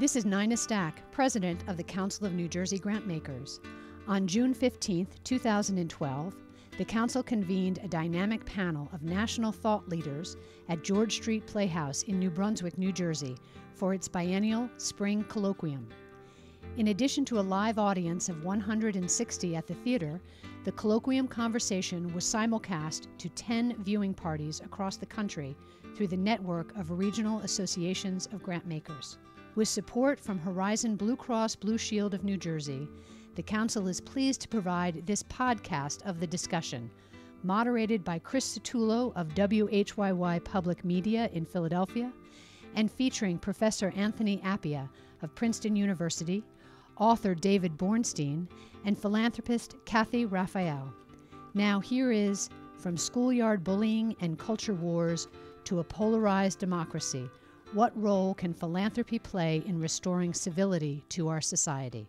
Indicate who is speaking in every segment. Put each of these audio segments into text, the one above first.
Speaker 1: This is Nina Stack, President of the Council of New Jersey Grantmakers. On June 15, 2012, the Council convened a dynamic panel of national thought leaders at George Street Playhouse in New Brunswick, New Jersey, for its biennial Spring Colloquium. In addition to a live audience of 160 at the theater, the Colloquium conversation was simulcast to 10 viewing parties across the country through the network of regional associations of grantmakers. With support from Horizon Blue Cross Blue Shield of New Jersey, the Council is pleased to provide this podcast of the discussion, moderated by Chris Satullo of WHYY Public Media in Philadelphia, and featuring Professor Anthony Appia of Princeton University, author David Bornstein, and philanthropist Kathy Raphael. Now here is From Schoolyard Bullying and Culture Wars to a Polarized Democracy. What role can philanthropy play in restoring civility to our society?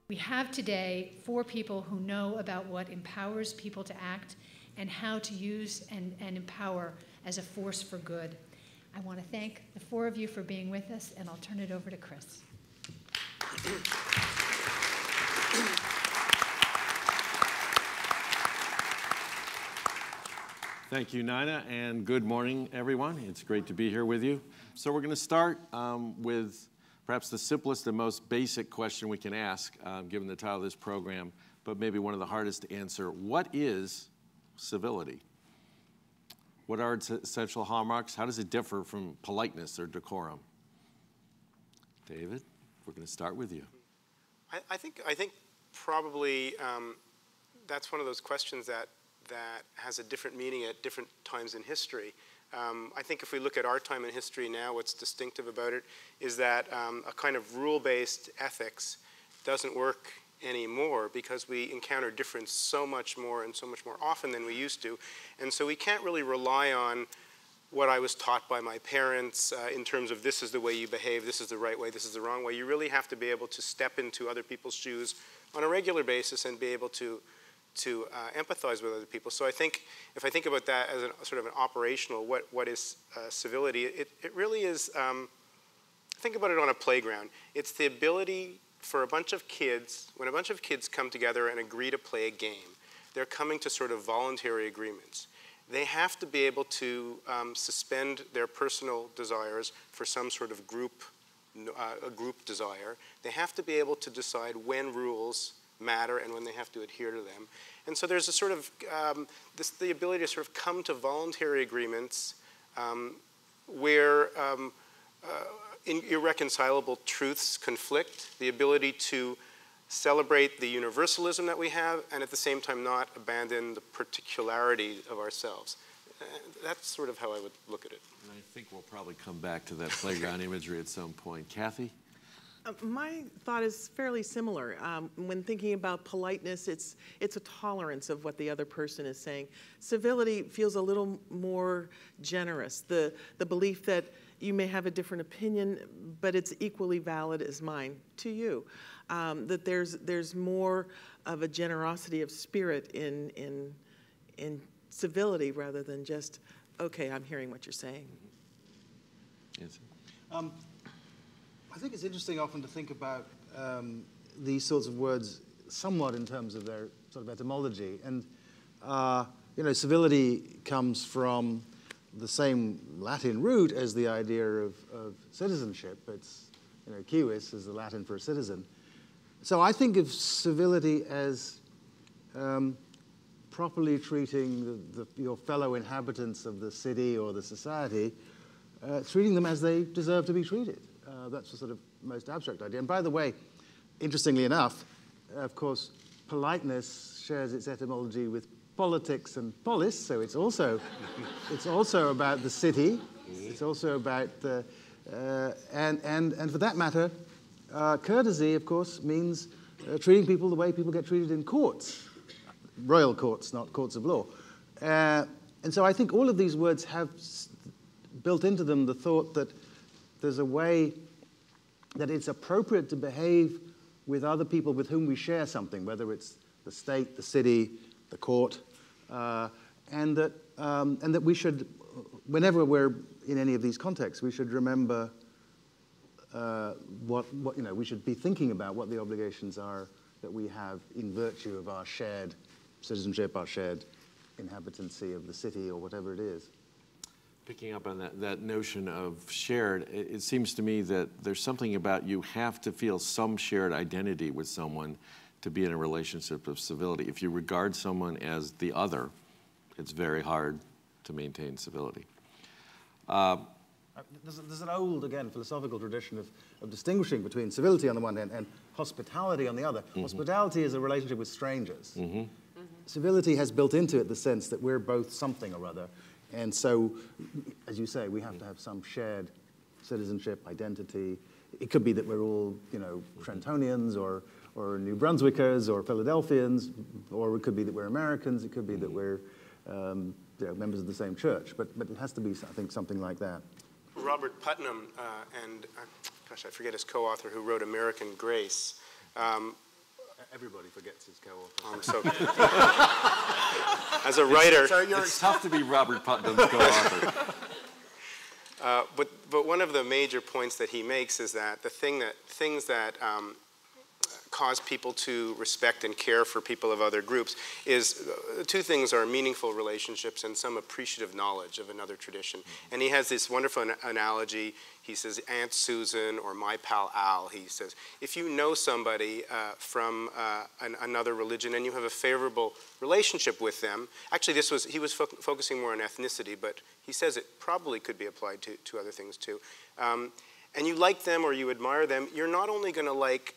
Speaker 1: We have today 4 people who know about what empowers people to act and how to use and empower as a force for good. I want to thank the 4 of you for being with us, and I'll turn it over to Chris.
Speaker 2: Thank you, Nina, and good morning, everyone. It's great to be here with you. So we're going to start with perhaps the simplest and most basic question we can ask, given the title of this program, but maybe one of the hardest to answer. What is civility? What are its essential hallmarks? How does it differ from politeness or decorum? David, we're going to start with you.
Speaker 3: I think probably that's one of those questions that has a different meaning at different times in history. I think if we look at our time in history now, what's distinctive about it is that a kind of rule-based ethics doesn't work anymore because we encounter difference so much more and so much more often than we used to. And so we can't really rely on what I was taught by my parents in terms of this is the way you behave, this is the right way, this is the wrong way. You really have to be able to step into other people's shoes on a regular basis and be able to empathize with other people. So I think, if I think about that as a sort of an operational, what is civility, it really is, think about it on a playground. It's the ability for a bunch of kids, when a bunch of kids come together and agree to play a game, they're coming to sort of voluntary agreements. They have to be able to suspend their personal desires for some sort of a group desire. They have to be able to decide when rules matter and when they have to adhere to them. And so there's a sort of, the ability to sort of come to voluntary agreements where irreconcilable truths conflict, the ability to celebrate the universalism that we have and at the same time not abandon the particularity of ourselves. That's sort of how I would look at it.
Speaker 2: And I think we'll probably come back to that playground imagery at some point. Kathy?
Speaker 4: My thought is fairly similar. When thinking about politeness, it's a tolerance of what the other person is saying. Civility feels a little more generous. The belief that you may have a different opinion, but it's equally valid as mine to you. That there's more of a generosity of spirit in civility rather than just, okay, I'm hearing what you're saying.
Speaker 2: Yes.
Speaker 5: I think it's interesting often to think about these sorts of words somewhat in terms of their sort of etymology. And, civility comes from the same Latin root as the idea of citizenship. It's, civis is the Latin for citizen. So I think of civility as properly treating your fellow inhabitants of the city or the society, treating them as they deserve to be treated. That's the sort of most abstract idea. And by the way, interestingly enough, of course, politeness shares its etymology with politics and polis, so it's also about the city. It's also about and for that matter, courtesy, of course, means treating people the way people get treated in courts, royal courts, not courts of law. And so I think all of these words have built into them the thought that there's a way that it's appropriate to behave with other people with whom we share something, whether it's the state, the city, the court, and that we should, whenever we're in any of these contexts, we should remember we should be thinking about what the obligations are that we have in virtue of our shared citizenship, our shared inhabitancy of the city, or whatever it is.
Speaker 2: Picking up on that notion of shared, it seems to me that there's something about you have to feel some shared identity with someone to be in a relationship of civility. If you regard someone as the other, it's very hard to maintain civility.
Speaker 5: There's an old, again, philosophical tradition of distinguishing between civility on the one hand and hospitality on the other. Mm-hmm. Hospitality is a relationship with strangers. Mm-hmm. Mm-hmm. Civility has built into it the sense that we're both something or other. And so, as you say, we have to have some shared citizenship, identity. It could be that we're all, Trentonians or New Brunswickers or Philadelphians, or it could be that we're Americans. It could be that we're members of the same church. But it has to be, I think, something like that.
Speaker 3: Robert Putnam and, I forget his co-author who wrote American Grace.
Speaker 5: Everybody forgets his co-author.
Speaker 3: As a writer,
Speaker 2: it's tough to be Robert Putnam's co-author.
Speaker 3: But one of the major points that he makes is that things that cause people to respect and care for people of other groups is two things are meaningful relationships and some appreciative knowledge of another tradition. And he has this wonderful analogy. He says, Aunt Susan or my pal Al, he says, if you know somebody from another religion and you have a favorable relationship with them, actually he was focusing more on ethnicity, but he says it probably could be applied to other things too. And you like them or you admire them, you're not only going to like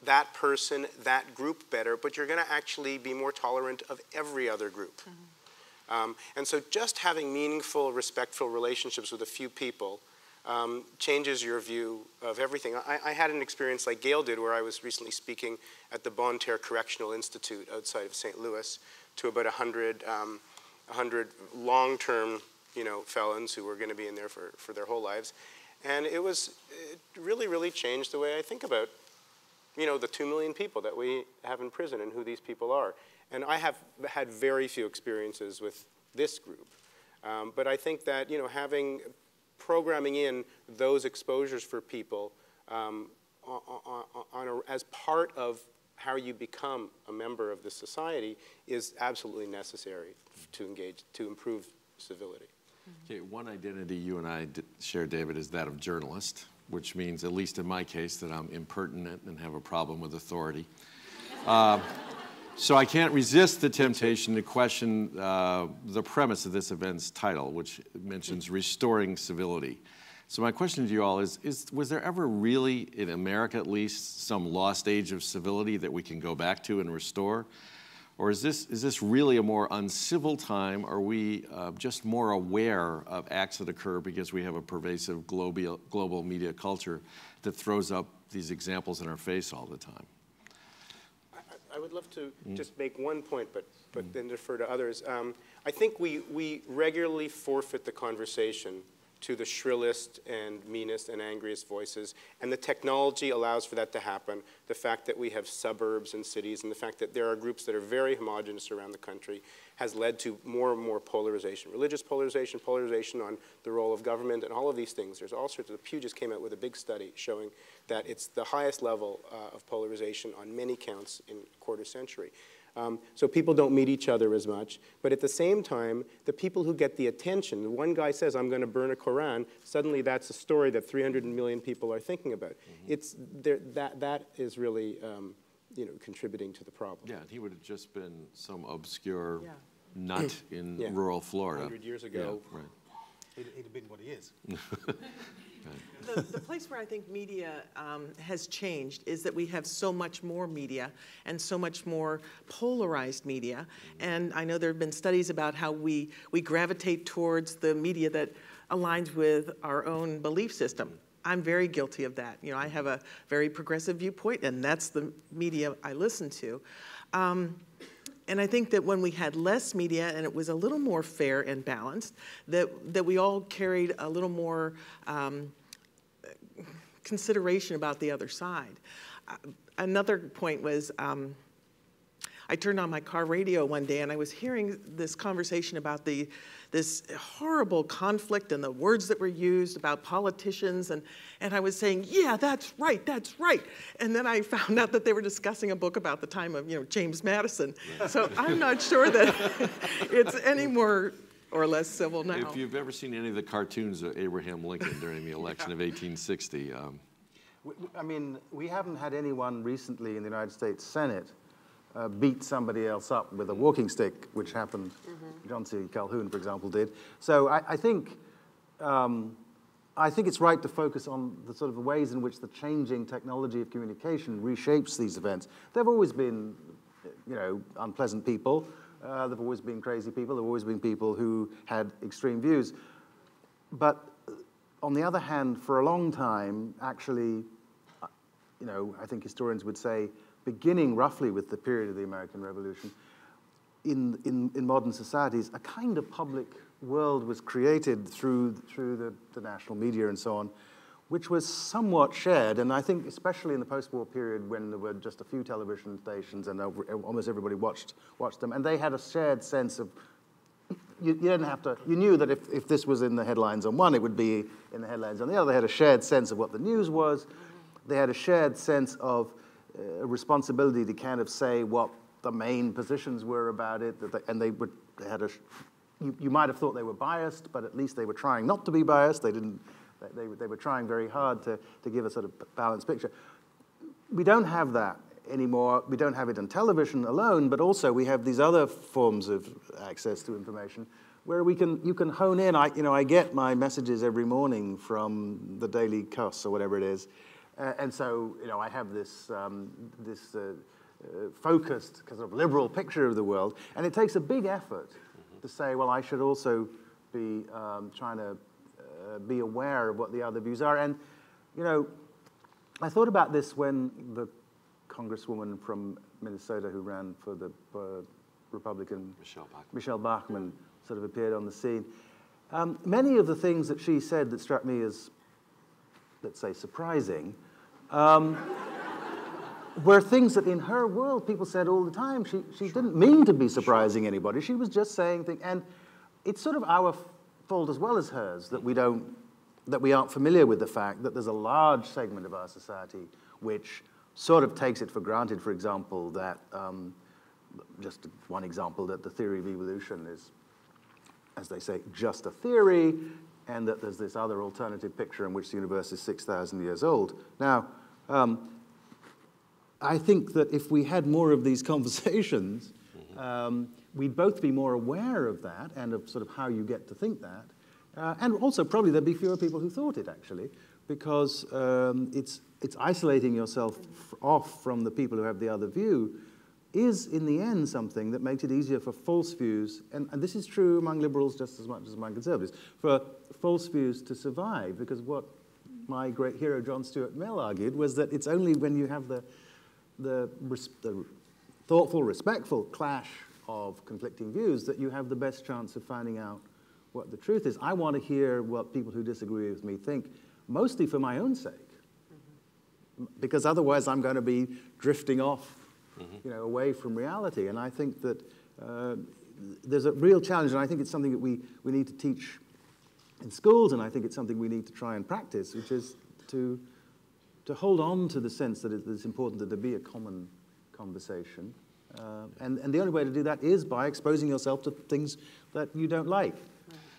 Speaker 3: that person, that group better, but you're going to actually be more tolerant of every other group. Mm-hmm. And so just having meaningful, respectful relationships with a few people changes your view of everything. I had an experience like Gail did where I was recently speaking at the Bonne Terre Correctional Institute outside of St. Louis to about 100 long-term felons who were going to be in there for their whole lives. And it really, really changed the way I think about the 2 million people that we have in prison and who these people are. And I have had very few experiences with this group. But I think that, programming in those exposures for people as part of how you become a member of the society is absolutely necessary to improve civility.
Speaker 2: Okay, one identity you and I share, David, is that of journalist, which means, at least in my case, that I'm impertinent and have a problem with authority. So I can't resist the temptation to question the premise of this event's title, which mentions restoring civility. So my question to you all is was there ever really, in America at least, some lost age of civility that we can go back to and restore? Or is this really a more uncivil time? Are we just more aware of acts that occur because we have a pervasive global media culture that throws up these examples in our face all the time?
Speaker 3: I would love to just make one point, but then defer to others. I think we regularly forfeit the conversation to the shrillest and meanest and angriest voices, and the technology allows for that to happen. The fact that we have suburbs and cities and the fact that there are groups that are very homogenous around the country has led to more and more polarization. Religious polarization, polarization on the role of government, and all of these things. There's all sorts of, Pew just came out with a big study showing that it's the highest level of polarization on many counts in a quarter century. So people don't meet each other as much. But at the same time, the people who get the attention, one guy says, I'm going to burn a Koran, suddenly that's a story that 300 million people are thinking about. Mm-hmm. That is really contributing to the problem.
Speaker 2: Yeah, and he would have just been some obscure nut in rural Florida.
Speaker 3: 100 years ago.
Speaker 2: Yeah, right.
Speaker 5: He'd have been what he is.
Speaker 4: The place where I think media has changed is that we have so much more media and so much more polarized media. And I know there have been studies about how we gravitate towards the media that aligns with our own belief system. I'm very guilty of that. I have a very progressive viewpoint, and that's the media I listen to. And I think that when we had less media and it was a little more fair and balanced, that we all carried a little more consideration about the other side. Another point was, I I turned on my car radio one day and I was hearing this conversation about this horrible conflict and the words that were used about politicians, and I was saying, yeah, that's right. And then I found out that they were discussing a book about the time of, James Madison. So I'm not sure that it's any more or less civil now.
Speaker 2: If you've ever seen any of the cartoons of Abraham Lincoln during the election of 1860,
Speaker 5: I mean, we haven't had anyone recently in the United States Senate beat somebody else up with a walking stick, which happened. John C. Calhoun, for example, did. So I think it's right to focus on the sort of ways in which the changing technology of communication reshapes these events. There have always been, unpleasant people. There have always been crazy people. There have always been people who had extreme views. But on the other hand, for a long time, actually, I think historians would say, beginning roughly with the period of the American Revolution, in modern societies, a kind of public world was created through the national media and so on, which was somewhat shared. And I think especially in the post-war period when there were just a few television stations and almost everybody watched them, and they had a shared sense of, you knew that if this was in the headlines on one, it would be in the headlines on the other. They had a shared sense of what the news was. They had a shared sense of responsibility to kind of say what the main positions were about it, you might have thought they were biased, but at least they were trying not to be biased. They were trying very hard to give a sort of balanced picture. We don't have that anymore. We don't have it on television alone, but also we have these other forms of access to information where you can hone in. I get my messages every morning from the Daily Cuss or whatever it is, and so I have this focused kind of liberal picture of the world, and it takes a big effort to say, well, I should also be trying to be aware of what the other views are. And I thought about this when the congresswoman from Minnesota who ran for the Republican, Michelle Bachmann, sort of appeared on the scene. Many of the things that she said that struck me as, let's say, surprising, were things that in her world people said all the time. She didn't mean to be surprising anybody. She was just saying things, and it's sort of our fault as well as hers that we aren't familiar with the fact that there's a large segment of our society which sort of takes it for granted, for example, that, just one example, that the theory of evolution is, as they say, just a theory, and that there's this other alternative picture in which the universe is 6,000 years old. Now, I think that if we had more of these conversations, we'd both be more aware of that and of sort of how you get to think that. And also probably there'd be fewer people who thought it, actually, because it's isolating yourself off from the people who have the other view is, in the end, something that makes it easier for false views, and this is true among liberals just as much as among conservatives, for false views to survive, because what my great hero John Stuart Mill argued was that it's only when you have the thoughtful, respectful clash of conflicting views that you have the best chance of finding out what the truth is. I want to hear what people who disagree with me think, mostly for my own sake, because otherwise I'm going to be drifting off, away from reality. And I think that there's a real challenge, and I think it's something that we need to teach in schools, and I think it's something we need to try and practice, which is to hold on to the sense that it's important that there be a common conversation. And the only way to do that is by exposing yourself to things that you don't like.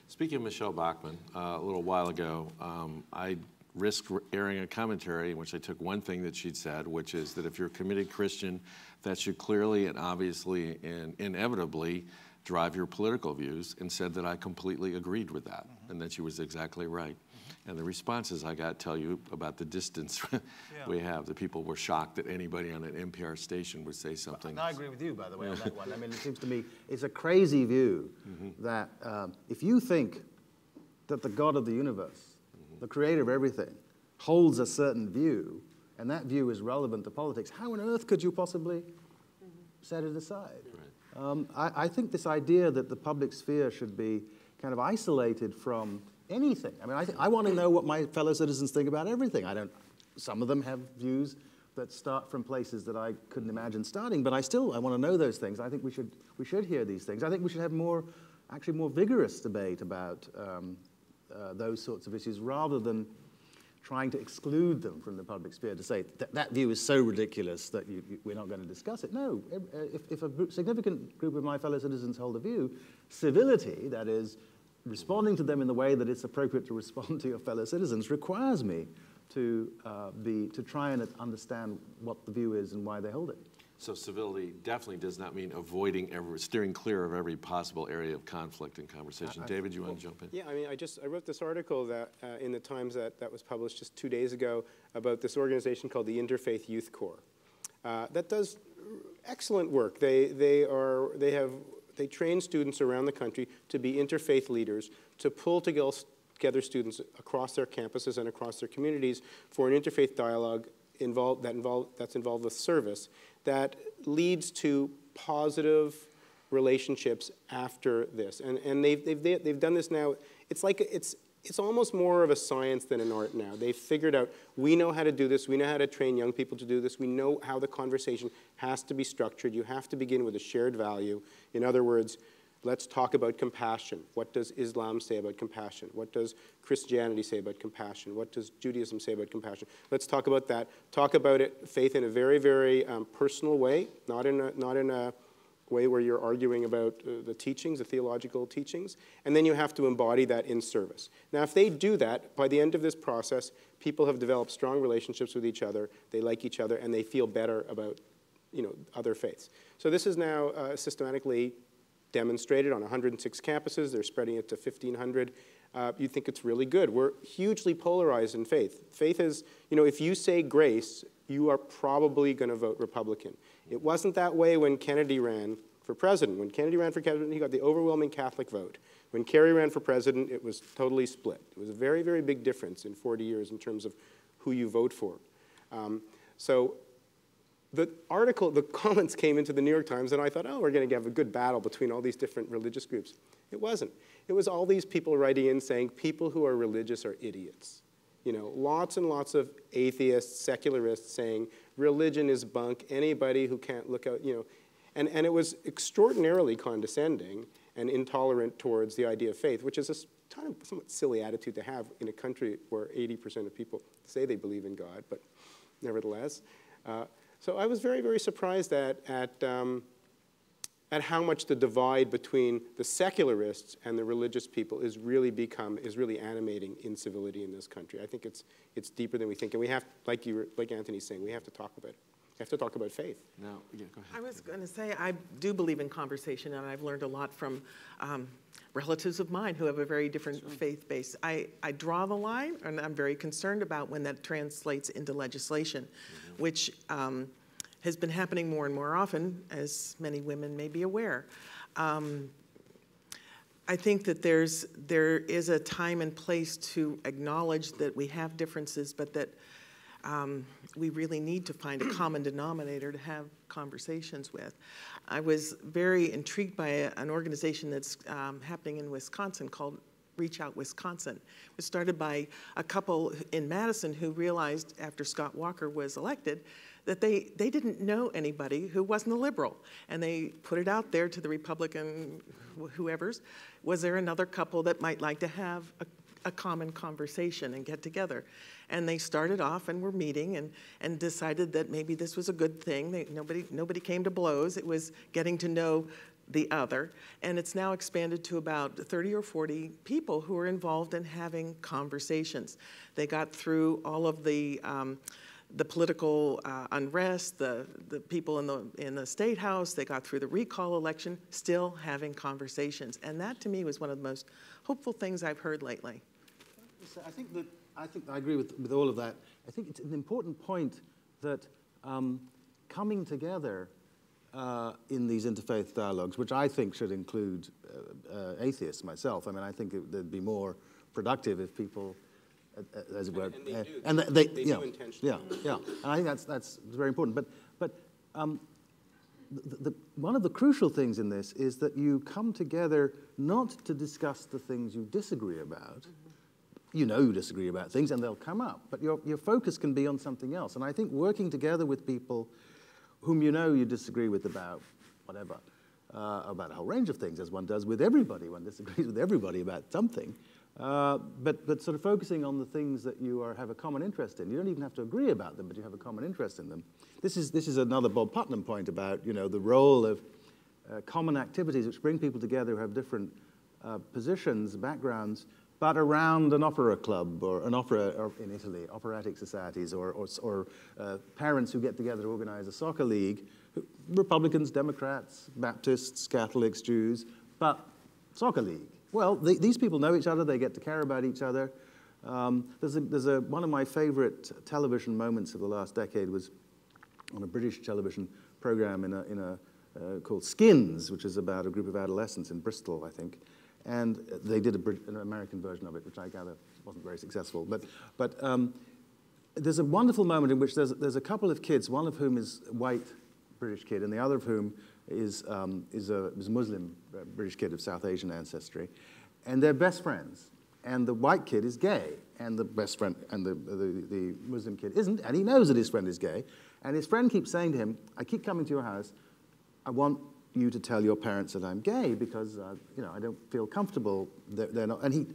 Speaker 2: Speaking of Michelle Bachmann, a little while ago, I risked airing a commentary in which I took one thing that she'd said, which is that if you're a committed Christian, that should clearly and obviously and inevitably drive your political views, and said that I completely agreed with that, and that she was exactly right. And the responses I got tell you about the distance we have. The people were shocked that anybody on an NPR station would say something.
Speaker 5: And I agree with you, by the way, on that one. I mean, it seems to me it's a crazy view that if you think that the God of the universe, the creator of everything, holds a certain view, and that view is relevant to politics, how on earth could you possibly set it aside? Right. I think this idea that the public sphere should be kind of isolated from anything. I mean, I want to know what my fellow citizens think about everything. Some of them have views that start from places that I couldn't imagine starting, but I want to know those things. I think we should hear these things. I think we should have more vigorous debate about those sorts of issues rather than trying to exclude them from the public sphere, to say that view is so ridiculous that we're not going to discuss it. No, if a significant group of my fellow citizens hold a view, civility, that is, responding to them in the way that it's appropriate to respond to your fellow citizens, requires me to try and understand what the view is and why they hold it.
Speaker 2: So civility definitely does not mean steering clear of every possible area of conflict and conversation. David, you want to jump in?
Speaker 3: Yeah, I mean, I wrote this article that in the Times that was published just 2 days ago about this organization called the Interfaith Youth Corps that does excellent work. They train students around the country to be interfaith leaders, to pull together students across their campuses and across their communities for an interfaith dialogue that's involved with service that leads to positive relationships after this. And they've done this now. It's almost more of a science than an art now. They've figured out, we know how to do this, we know how to train young people to do this, we know how the conversation has to be structured. You have to begin with a shared value. In other words, let's talk about compassion. What does Islam say about compassion? What does Christianity say about compassion? What does Judaism say about compassion? Let's talk about that. Talk about faith in a very, very personal way, not in a way where you're arguing about the teachings, the theological teachings. And then you have to embody that in service. Now, if they do that, by the end of this process, people have developed strong relationships with each other. They like each other, and they feel better about, other faiths. So this is now systematically demonstrated on 106 campuses. They're spreading it to 1,500. You think it's really good. We're hugely polarized in faith. Faith is, if you say grace, you are probably going to vote Republican. It wasn't that way when Kennedy ran for president. When Kennedy ran for president, he got the overwhelming Catholic vote. When Kerry ran for president, it was totally split. It was a very, very big difference in 40 years in terms of who you vote for. So the comments came into the New York Times, and I thought, we're going to have a good battle between all these different religious groups. It wasn't. It was all these people writing in saying people who are religious are idiots. Lots and lots of atheists, secularists saying religion is bunk, anybody who can't look out, And it was extraordinarily condescending and intolerant towards the idea of faith, which is a somewhat silly attitude to have in a country where 80% of people say they believe in God, but nevertheless. So I was very, very surprised at how much the divide between the secularists and the religious people is really animating incivility in this country. I think it's deeper than we think, and we have, like Anthony's saying, we have to talk about it. We have to talk about faith.
Speaker 2: No, yeah, go ahead.
Speaker 4: I was going to say I do believe in conversation, and I've learned a lot from relatives of mine who have a very different faith base. I draw the line, and I'm very concerned about when that translates into legislation, which has been happening more and more often, as many women may be aware. I think that there is a time and place to acknowledge that we have differences, but that we really need to find a common denominator to have conversations with. I was very intrigued by an organization that's happening in Wisconsin called Reach Out Wisconsin. It was started by a couple in Madison who realized after Scott Walker was elected that they didn't know anybody who wasn't a liberal. And they put it out there to the Republican whoever's. Was there another couple that might like to have a common conversation and get together? And they started off and were meeting and decided that maybe this was a good thing. Nobody came to blows. It was getting to know the other. And it's now expanded to about 30 or 40 people who are involved in having conversations. They got through all of the political unrest, the people in the State House. They got through the recall election, still having conversations. And that, to me, was one of the most hopeful things I've heard lately.
Speaker 5: I think I agree with all of that. I think it's an important point that coming together in these interfaith dialogues, which I think should include atheists myself. I mean, I think they'd be more productive if people, as it were,
Speaker 3: and they do intentionally.
Speaker 5: Yeah. And I think that's very important. But one of the crucial things in this is that you come together not to discuss the things you disagree about, you disagree about things, and they'll come up. But your focus can be on something else. And I think working together with people whom you disagree with about whatever, about a whole range of things, as one does with everybody. One disagrees with everybody about something. But sort of focusing on the things that you have a common interest in. You don't even have to agree about them, but you have a common interest in them. This is another Bob Putnam point about, the role of common activities which bring people together who have different positions, backgrounds, but around an opera club or an opera, or in Italy, operatic societies, or parents who get together to organize a soccer league, Republicans, Democrats, Baptists, Catholics, Jews, but soccer league. Well, these people know each other, they get to care about each other. There's one of my favorite television moments of the last decade was on a British television program called Skins, which is about a group of adolescents in Bristol, I think. And they did an American version of it, which I gather wasn't very successful. But there's a wonderful moment in which there's a couple of kids, one of whom is a white British kid, and the other of whom is a Muslim British kid of South Asian ancestry, and they're best friends. And the white kid is gay, and the best friend, and the Muslim kid isn't, and he knows that his friend is gay. And his friend keeps saying to him, "I keep coming to your house. I want you to tell your parents that I'm gay because I don't feel comfortable. They're not." And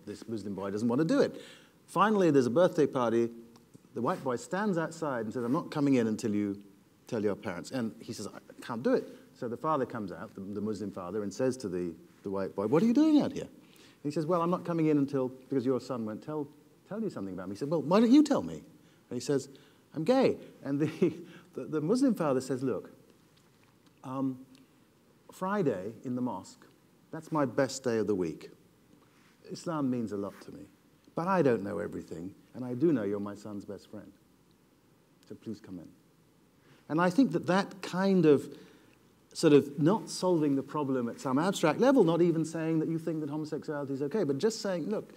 Speaker 5: this Muslim boy doesn't want to do it. Finally, there's a birthday party. The white boy stands outside and says, "I'm not coming in until you tell your parents." And he says, "I can't do it." So the father comes out, the Muslim father, and says to the white boy, "What are you doing out here?" And he says, "Well, I'm not coming in because your son won't tell you something about me." He said, "Well, why don't you tell me?" And he says, "I'm gay." And the Muslim father says, "Look, Friday in the mosque, that's my best day of the week. Islam means a lot to me. But I don't know everything, and I do know you're my son's best friend. So please come in." And I think that kind of sort of not solving the problem at some abstract level, not even saying that you think that homosexuality is okay, but just saying, look,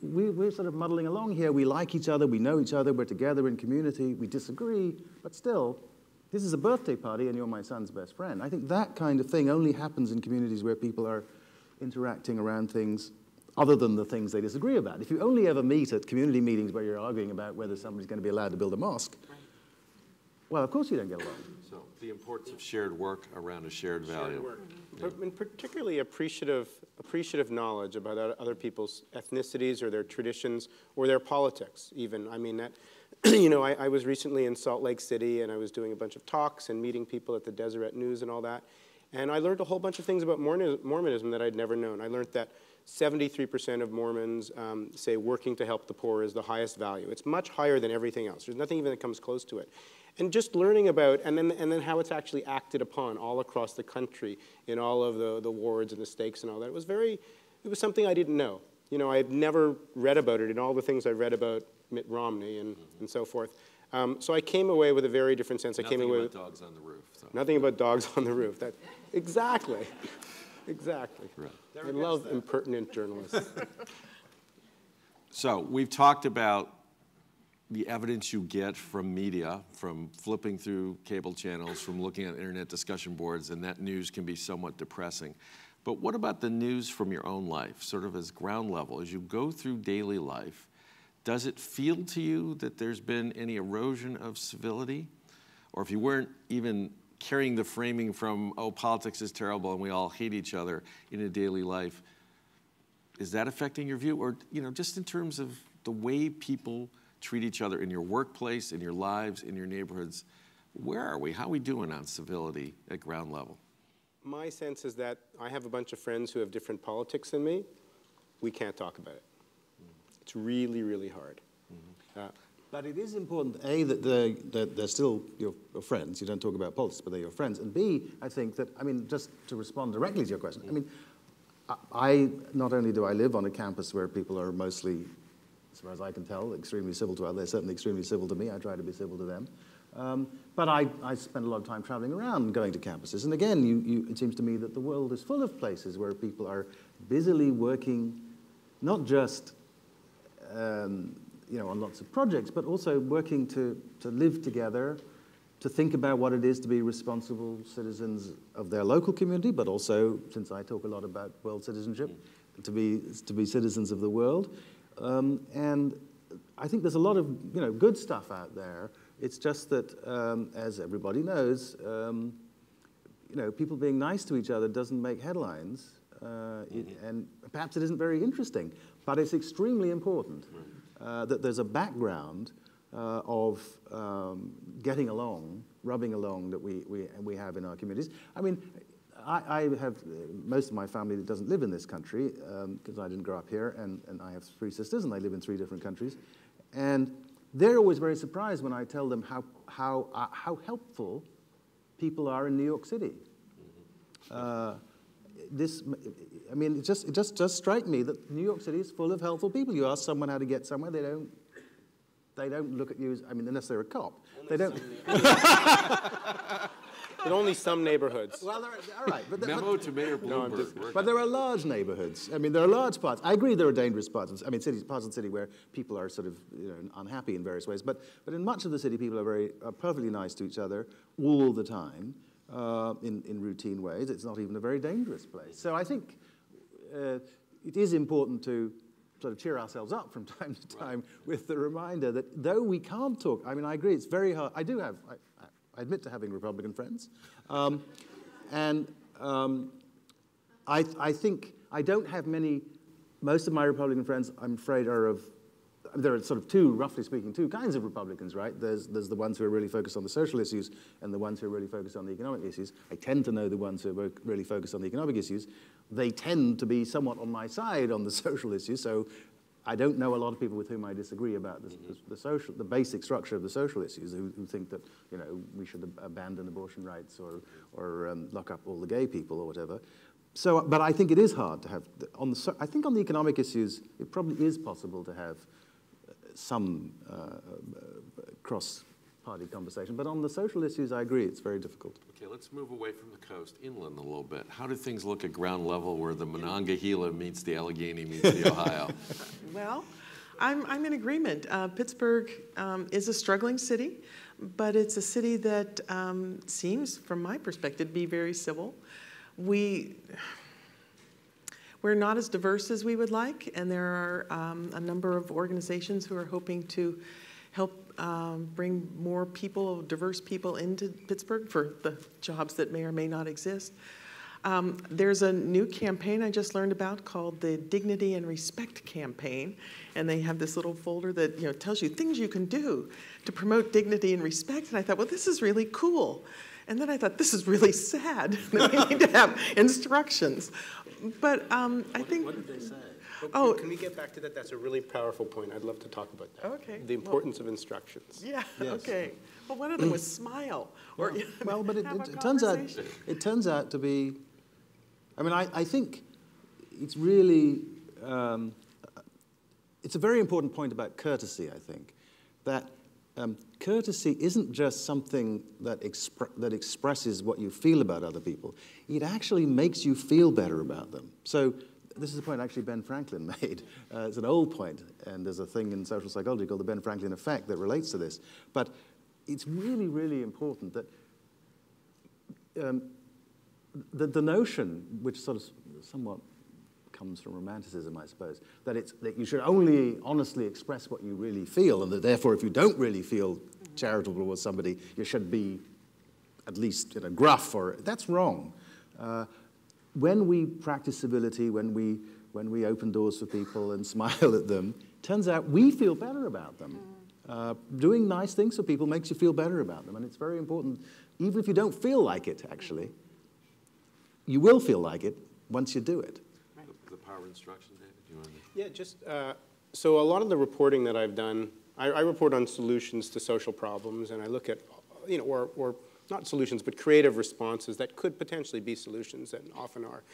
Speaker 5: we're sort of muddling along here. We like each other, we know each other, we're together in community, we disagree, but still, this is a birthday party and you're my son's best friend. I think that kind of thing only happens in communities where people are interacting around things other than the things they disagree about. If you only ever meet at community meetings where you're arguing about whether somebody's going to be allowed to build a mosque, well, of course you don't get along.
Speaker 2: So the importance of shared work around a shared value.
Speaker 3: Shared work. Yeah. And particularly appreciative knowledge about other people's ethnicities or their traditions or their politics even. I mean, that, I was recently in Salt Lake City and I was doing a bunch of talks and meeting people at the Deseret News and all that. And I learned a whole bunch of things about Mormonism that I'd never known. I learned that 73% of Mormons say working to help the poor is the highest value. It's much higher than everything else. There's nothing even that comes close to it. And just learning about, and then how it's actually acted upon all across the country in all of the wards and the stakes and all that. It was something I didn't know. I've never read about it in all the things I've read about Mitt Romney and so forth. So I came away with a very different sense.
Speaker 2: Nothing about dogs on the roof. So.
Speaker 3: Nothing about dogs on the roof. Exactly. Exactly.
Speaker 2: Right.
Speaker 3: I love impertinent journalists.
Speaker 2: So we've talked about the evidence you get from media, from flipping through cable channels, from looking at internet discussion boards, and that news can be somewhat depressing. But what about the news from your own life, sort of as ground level? As you go through daily life, does it feel to you that there's been any erosion of civility? Or if you weren't even carrying the framing from, oh, politics is terrible and we all hate each other in a daily life, is that affecting your view? Or, just in terms of the way people treat each other in your workplace, in your lives, in your neighborhoods, where are we? How are we doing on civility at ground level?
Speaker 3: My sense is that I have a bunch of friends who have different politics than me. We can't talk about it. It's really, really hard.
Speaker 5: But it is important, A, that they're still your friends. You don't talk about politics, but they're your friends. And B, I think that, just to respond directly to your question, I not only do I live on a campus where people are mostly, as far as I can tell, extremely civil to others. They're certainly extremely civil to me. I try to be civil to them. But I spend a lot of time traveling around going to campuses. And again, it seems to me that the world is full of places where people are busily working, not just on lots of projects, but also working to live together, to think about what it is to be responsible citizens of their local community, but also, since I talk a lot about world citizenship, to be citizens of the world. And I think there's a lot of good stuff out there. It's just that, as everybody knows, people being nice to each other doesn't make headlines, and perhaps it isn't very interesting. But it's extremely important that there's a background of getting along, rubbing along that we have in our communities. I mean, I have most of my family that doesn't live in this country because I didn't grow up here, and I have 3 sisters, and they live in 3 different countries, and they're always very surprised when I tell them how helpful people are in New York City. It just strikes me that New York City is full of helpful people. You ask someone how to get somewhere, they don't look at you as, unless they're a cop. They don't.
Speaker 3: In only some neighborhoods.
Speaker 5: Well, all right.
Speaker 2: Memo to Mayor Bloomberg.
Speaker 5: But there are large neighborhoods. There are large parts. I agree there are dangerous parts. Parts of the city where people are sort of unhappy in various ways. But in much of the city, people are perfectly nice to each other all the time in routine ways. It's not even a very dangerous place. So I think it is important to sort of cheer ourselves up from time to time with the reminder that though we can't talk, I agree, it's very hard. I admit to having Republican friends. I think I don't have many, most of my Republican friends, I'm afraid, there are sort of roughly speaking, two kinds of Republicans, right? There's the ones who are really focused on the social issues and the ones who are really focused on the economic issues. I tend to know the ones who are really focused on the economic issues. They tend to be somewhat on my side on the social issues, so I don't know a lot of people with whom I disagree about the basic structure of the social issues who think that we should abandon abortion rights or lock up all the gay people or whatever. So, but I think it is hard to have I think on the economic issues it probably is possible to have some cross-party conversation, but on the social issues I agree it's very difficult.
Speaker 2: Okay, let's move away from the coast, inland a little bit. How do things look at ground level where the Monongahela meets the Allegheny meets the Ohio?
Speaker 4: Well, I'm in agreement. Pittsburgh is a struggling city, but it's a city that seems, from my perspective, to be very civil. We're not as diverse as we would like, and there are a number of organizations who are hoping to help bring more people, diverse people into Pittsburgh for the jobs that may or may not exist. There's a new campaign I just learned about called the Dignity and Respect Campaign, and they have this little folder that tells you things you can do to promote dignity and respect, and I thought, well, this is really cool. And then I thought, this is really sad that we need to have instructions. But I think...
Speaker 3: What did they say? Oh, can we get back to that? That's a really powerful point. I'd love to talk about that.
Speaker 4: Okay.
Speaker 3: The importance of instructions.
Speaker 4: Yeah,
Speaker 5: yes.
Speaker 4: Okay. Well, one of them was smile. Or,
Speaker 5: well, but it turns out to be... I think it's really... it's a very important point about courtesy, I think, that courtesy isn't just something that expresses what you feel about other people. It actually makes you feel better about them. So this is a point actually Ben Franklin made. It's an old point, and there's a thing in social psychology called the Ben Franklin effect that relates to this. But it's really, really important that the notion, which sort of somewhat comes from romanticism, I suppose, that you should only honestly express what you really feel, and that therefore if you don't really feel charitable towards somebody, you should be at least gruff, or that's wrong. When we practice civility, when we open doors for people and smile at them, turns out we feel better about them. Doing nice things for people makes you feel better about them, and it's very important, even if you don't feel like it, actually. You will feel like it once you do it.
Speaker 2: The power of instruction, David, do you want to...
Speaker 3: Yeah, just, so a lot of the reporting that I've done, I report on solutions to social problems, and I look at, or not solutions, but creative responses that could potentially be solutions, and often are.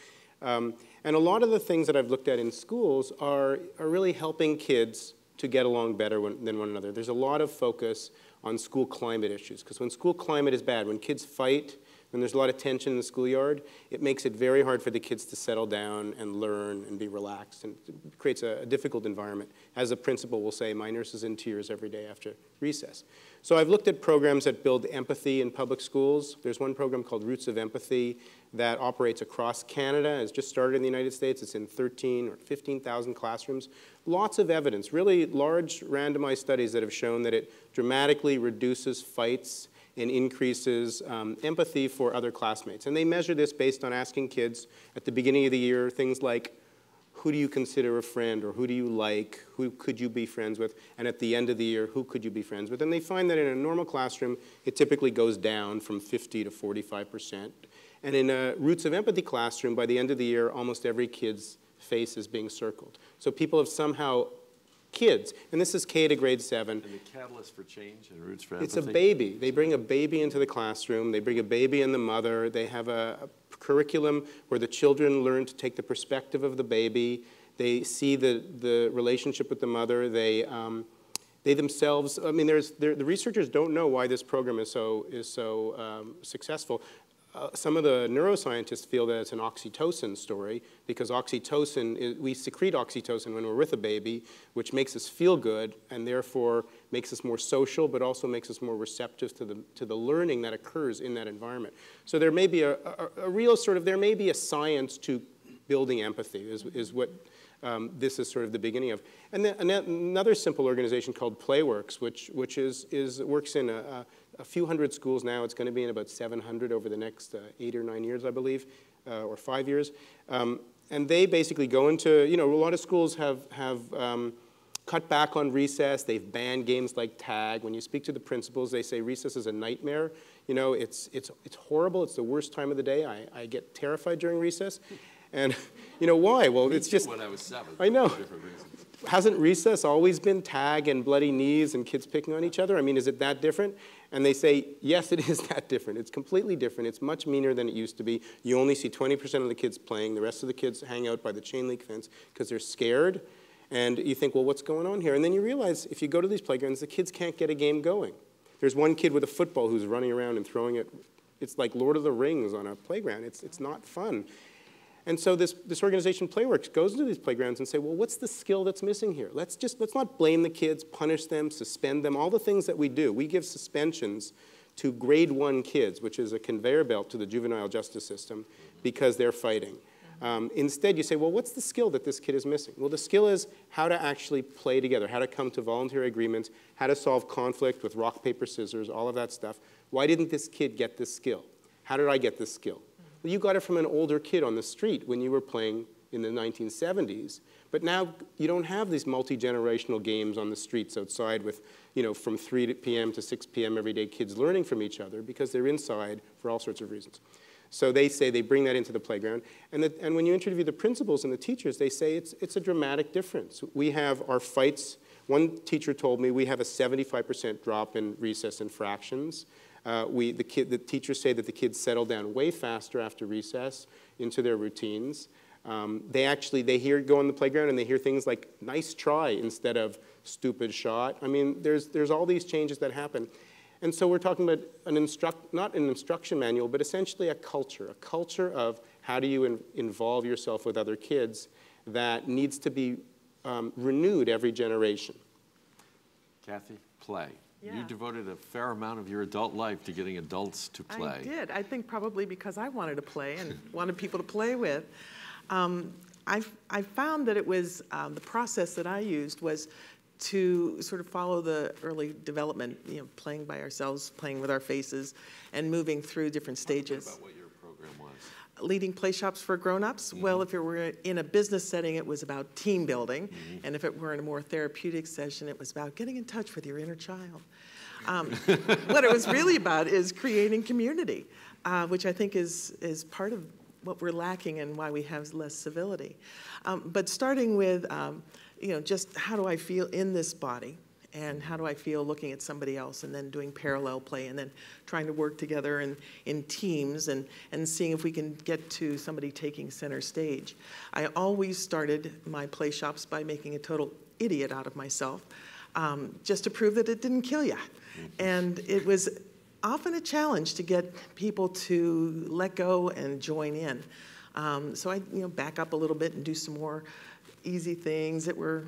Speaker 3: And a lot of the things that I've looked at in schools are really helping kids to get along better than one another. There's a lot of focus on school climate issues, because when school climate is bad, when kids fight, when there's a lot of tension in the schoolyard, it makes it very hard for the kids to settle down and learn and be relaxed, and it creates a difficult environment. As a principal will say, my nurse is in tears every day after recess. So I've looked at programs that build empathy in public schools. There's one program called Roots of Empathy that operates across Canada. It's just started in the United States. It's in 13 or 15,000 classrooms. Lots of evidence, really large randomized studies that have shown that it dramatically reduces fights and increases empathy for other classmates. And they measure this based on asking kids at the beginning of the year things like, who do you consider a friend, or who do you like, who could you be friends with, and at the end of the year, who could you be friends with? And they find that in a normal classroom, it typically goes down from 50 to 45%. And in a Roots of Empathy classroom, by the end of the year, almost every kid's face is being circled. So people have somehow, kids, and this is K to grade 7.
Speaker 2: And the catalyst for change in Roots for Empathy?
Speaker 3: It's a baby. They bring a baby into the classroom. They bring a baby and the mother. They have a curriculum where the children learn to take the perspective of the baby. They see the relationship with the mother. They themselves, I mean, the researchers don't know why this program is so successful. Some of the neuroscientists feel that it's an oxytocin story, because oxytocin, we secrete oxytocin when we're with a baby, which makes us feel good and therefore makes us more social, but also makes us more receptive to the learning that occurs in that environment. So there may be a real sort of, there may be a science to building empathy is what this is sort of the beginning of. And then another simple organization called Playworks, which works in a few hundred schools now. It's going to be in about 700 over the next 8 or 9 years, I believe, or 5 years. And they basically go into, a lot of schools have cut back on recess. They've banned games like tag. When you speak to the principals, they say recess is a nightmare. It's horrible. It's the worst time of the day. I get terrified during recess. And why? Well, it's just
Speaker 2: when I was 7.
Speaker 3: I know.
Speaker 2: For different reasons.
Speaker 3: Hasn't recess always been tag and bloody knees and kids picking on each other? I mean, is it that different? And they say, yes, it is that different. It's completely different. It's much meaner than it used to be. You only see 20% of the kids playing. The rest of the kids hang out by the chain link fence because they're scared. And you think, well, what's going on here? And then you realize if you go to these playgrounds, the kids can't get a game going. There's one kid with a football who's running around and throwing it. It's like Lord of the Rings on a playground. It's not fun. And so this organization, Playworks, goes into these playgrounds and say, well, what's the skill that's missing here? Let's not blame the kids, punish them, suspend them, all the things that we do. We give suspensions to grade 1 kids, which is a conveyor belt to the juvenile justice system, because they're fighting. Instead, you say, well, what's the skill that this kid is missing? Well, the skill is how to actually play together, how to come to voluntary agreements, how to solve conflict with rock, paper, scissors, all of that stuff. Why didn't this kid get this skill? How did I get this skill? Well, you got it from an older kid on the street when you were playing in the 1970s. But now you don't have these multi-generational games on the streets outside with, from 3 p.m. to 6 p.m. every day kids learning from each other because they're inside for all sorts of reasons. So they say they bring that into the playground. And when you interview the principals and the teachers, they say it's a dramatic difference. We have our fights. One teacher told me we have a 75% drop in recess infractions. The teachers say that the kids settle down way faster after recess into their routines. They go on the playground and they hear things like "nice try" instead of "stupid shot." I mean, there's all these changes that happen, and so we're talking about not an instruction manual, but essentially a culture of how do you involve yourself with other kids that needs to be renewed every generation.
Speaker 2: Kathy, play.
Speaker 4: Yeah.
Speaker 2: You devoted a fair amount of your adult life to getting adults to play.
Speaker 4: I did. I think probably because I wanted to play and wanted people to play with. I found that it was the process that I used was to sort of follow the early development, playing by ourselves, playing with our faces, and moving through different stages.
Speaker 2: Talk about what your program was.
Speaker 4: Leading play shops for grown-ups. Mm-hmm. Well, if it were in a business setting, it was about team building. Mm-hmm. And if it were in a more therapeutic session, it was about getting in touch with your inner child. What it was really about is creating community, which I think is part of what we're lacking and why we have less civility. But starting with, just how do I feel in this body? And how do I feel looking at somebody else, and then doing parallel play, and then trying to work together in teams and seeing if we can get to somebody taking center stage. I always started my play shops by making a total idiot out of myself, just to prove that it didn't kill you. And it was often a challenge to get people to let go and join in. So I back up a little bit and do some more easy things that were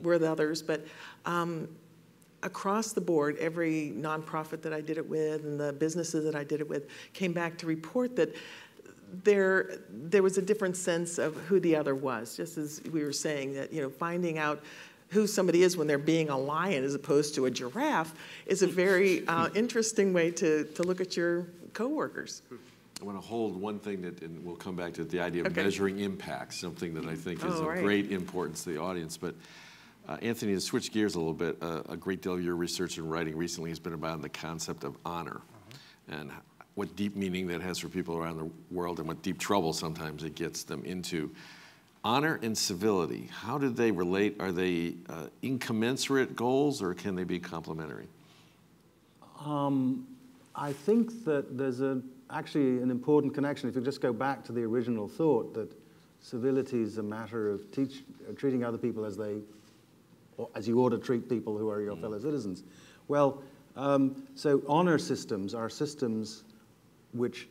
Speaker 4: with others. But across the board, every nonprofit that I did it with and the businesses that I did it with came back to report that there was a different sense of who the other was, just as we were saying that, finding out who somebody is when they're being a lion as opposed to a giraffe is a very interesting way to look at your coworkers.
Speaker 2: I want to hold one thing and we'll come back to the idea of measuring impact, something that I think is of great importance to the audience. But Anthony, to switch gears a little bit, a great deal of your research and writing recently has been about the concept of honor and what deep meaning that has for people around the world and what deep trouble sometimes it gets them into. Honor and civility, how do they relate? Are they incommensurate goals or can they be complementary?
Speaker 5: I think that there's actually an important connection. If you just go back to the original thought that civility is a matter of treating other people as you ought to treat people who are your fellow citizens. Well, so honor systems are systems which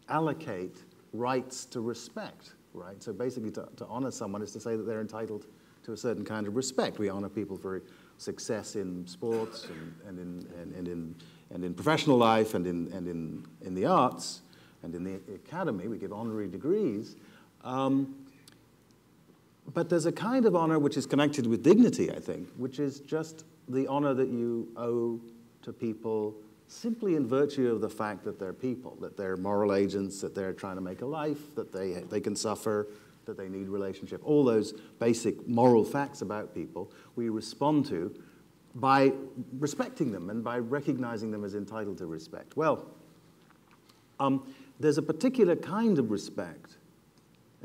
Speaker 5: allocate rights to respect, right? So basically to honor someone is to say that they're entitled to a certain kind of respect. We honor people for success in sports and in professional life and in the arts and in the academy. We give honorary degrees. But there's a kind of honor which is connected with dignity, I think, which is just the honor that you owe to people simply in virtue of the fact that they're people, that they're moral agents, that they're trying to make a life, that they can suffer, that they need relationship. All those basic moral facts about people we respond to by respecting them and by recognizing them as entitled to respect. Well, there's a particular kind of respect,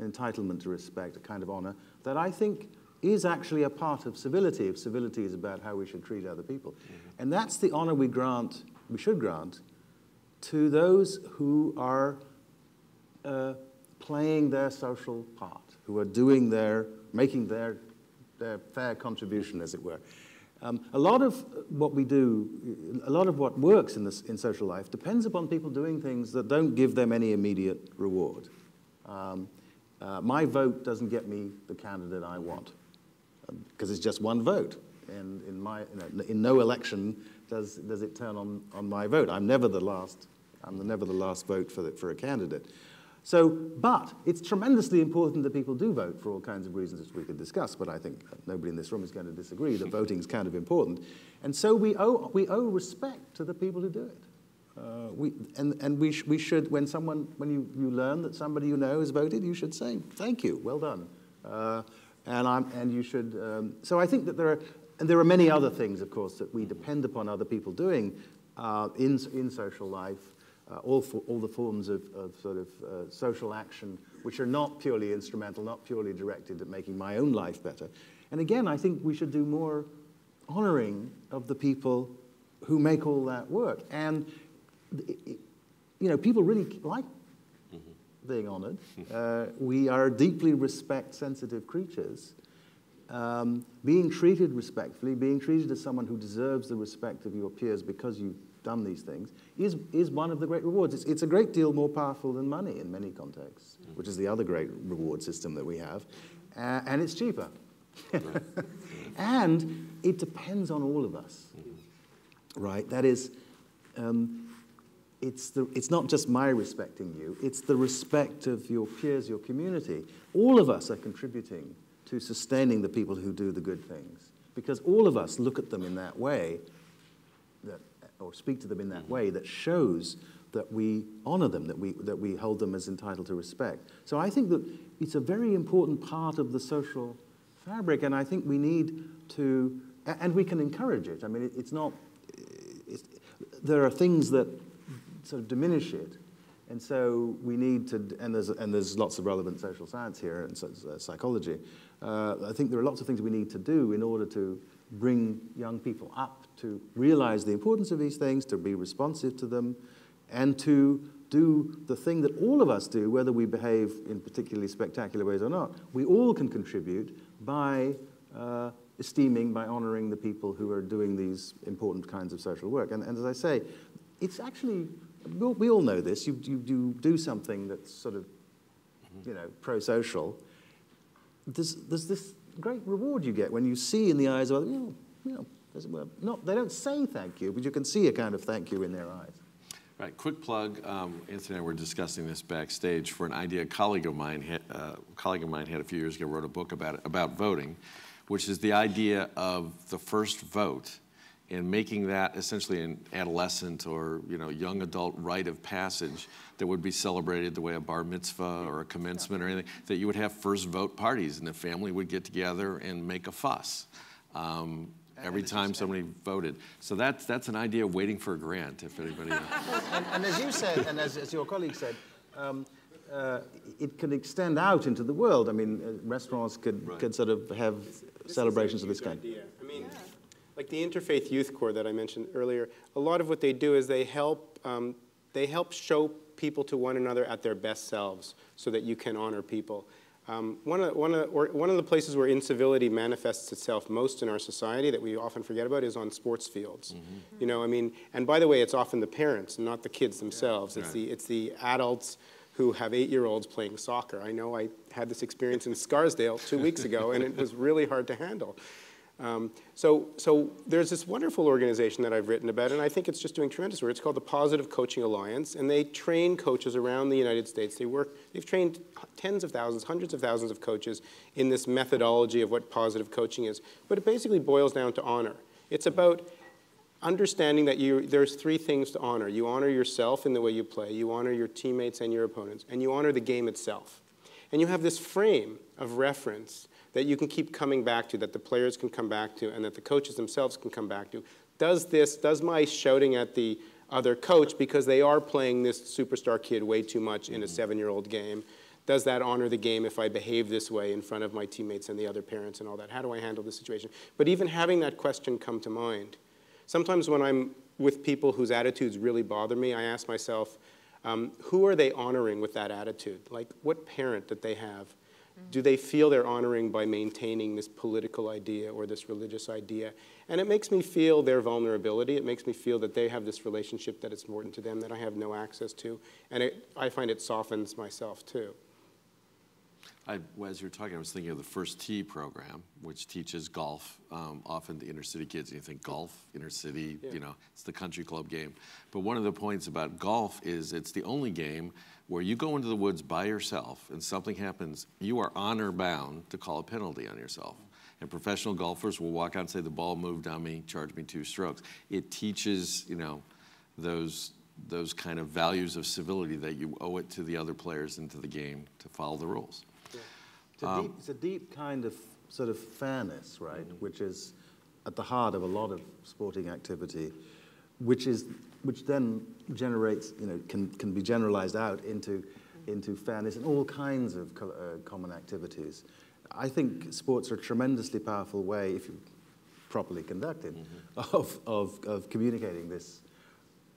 Speaker 5: entitlement to respect, a kind of honor, that I think is actually a part of civility, if civility is about how we should treat other people. And that's the honor we should grant to those who are playing their social part, who are making their fair contribution, as it were. A lot of what we do, a lot of what works in social life depends upon people doing things that don't give them any immediate reward. My vote doesn't get me the candidate I want, because it's just one vote. And in no election does it turn on my vote. I'm never the last vote for a candidate. So, but it's tremendously important that people do vote for all kinds of reasons that we could discuss, but I think nobody in this room is going to disagree that voting is kind of important. And so we owe respect to the people who do it. We should, when you learn that somebody you know has voted, you should say, thank you, well done. And you should, so I think that there are many other things, of course, that we depend upon other people doing in social life, all the forms of sort of social action, which are not purely instrumental, not purely directed at making my own life better. And again, I think we should do more honoring of the people who make all that work. And people really like being honored. We are deeply respect-sensitive creatures. Being treated respectfully, being treated as someone who deserves the respect of your peers because you've done these things, is one of the great rewards. It's a great deal more powerful than money in many contexts, which is the other great reward system that we have. And it's cheaper. And it depends on all of us, right? That is, it's not just my respecting you, it's the respect of your peers, your community. All of us are contributing to sustaining the people who do the good things, because all of us look at them in that way, or speak to them in that way that shows that we honor them, that we hold them as entitled to respect. So I think that it's a very important part of the social fabric, and I think we need to, and we can encourage it. I mean, there are things that sort of diminish it, and so we need to, and there's lots of relevant social science here and psychology. I think there are lots of things we need to do in order to bring young people up to realize the importance of these things, to be responsive to them, and to do the thing that all of us do, whether we behave in particularly spectacular ways or not. We all can contribute by esteeming, by honoring the people who are doing these important kinds of social work. And as I say, it's actually, we all know this, you do something that's sort of, pro-social, there's this great reward you get when you see in the eyes of others, they don't say thank you, but you can see a kind of thank you in their eyes.
Speaker 2: Right, quick plug, Anthony and I were discussing this backstage for an idea a colleague of mine had a few years ago, wrote a book about voting, which is the idea of the first vote and making that essentially an adolescent or young adult rite of passage that would be celebrated the way a bar mitzvah or a commencement or anything, that you would have first vote parties and the family would get together and make a fuss every time somebody voted. So that's an idea of waiting for a grant, if anybody
Speaker 5: and as you said, and as your colleague said, it can extend out into the world. I mean, restaurants could sort of have celebrations of this kind.
Speaker 3: Idea. I mean, like the Interfaith Youth Corps that I mentioned earlier, a lot of what they do is they help show people to one another at their best selves so that you can honor people. One of the places where incivility manifests itself most in our society that we often forget about is on sports fields. Mm-hmm. And by the way, it's often the parents, not the kids themselves. Yeah. It's the adults who have 8-year-olds playing soccer. I know I had this experience in Scarsdale 2 weeks ago, and it was really hard to handle. So there's this wonderful organization that I've written about, and I think it's just doing tremendous work. It's called the Positive Coaching Alliance, and they train coaches around the United States. They've trained tens of thousands, hundreds of thousands of coaches in this methodology of what positive coaching is. But it basically boils down to honor. It's about understanding that there's 3 things to honor. You honor yourself in the way you play, you honor your teammates and your opponents, and you honor the game itself. And you have this frame of reference that you can keep coming back to, that the players can come back to, and that the coaches themselves can come back to. Does my shouting at the other coach because they are playing this superstar kid way too much in a 7-year-old game, does that honor the game if I behave this way in front of my teammates and the other parents and all that? How do I handle this situation? But even having that question come to mind, sometimes when I'm with people whose attitudes really bother me, I ask myself, who are they honoring with that attitude? Like, what parent that they have? Do they feel they're honoring by maintaining this political idea or this religious idea? And it makes me feel their vulnerability. It makes me feel that they have this relationship that it's important to them that I have no access to. And I find it softens myself too.
Speaker 2: As you were talking, I was thinking of the First Tee program, which teaches golf, often to inner city kids. And you think golf, inner city, it's the country club game. But one of the points about golf is it's the only game where you go into the woods by yourself and something happens, you are honor bound to call a penalty on yourself. And professional golfers will walk out and say, the ball moved on me, charge me 2 strokes. It teaches, those kind of values of civility that you owe it to the other players and to the game to follow the rules.
Speaker 5: Yeah. It's a deep kind of sort of fairness, right, which is at the heart of a lot of sporting activity, which then generates, can be generalized out into fairness in all kinds of common activities. I think sports are a tremendously powerful way, if you properly conducted, of communicating this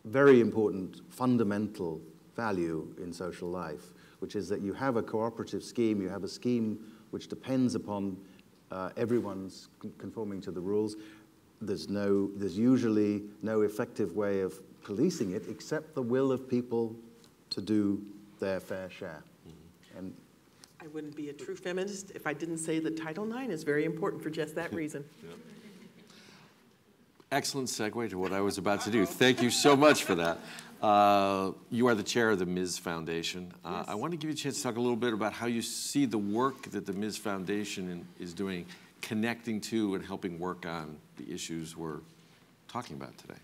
Speaker 5: very important fundamental value in social life, which is that you have a cooperative scheme, you have a scheme which depends upon everyone's conforming to the rules. There's usually no effective way of policing it except the will of people to do their fair share. And
Speaker 4: I wouldn't be a true feminist if I didn't say that Title IX is very important for just that reason.
Speaker 2: Excellent segue to what I was about to do. Thank you so much for that. You are the chair of the Ms. Foundation.
Speaker 4: Yes.
Speaker 2: I want to give you a chance to talk a little bit about how you see the work that the Ms. Foundation is doing, connecting to and helping work on the issues we're talking about today.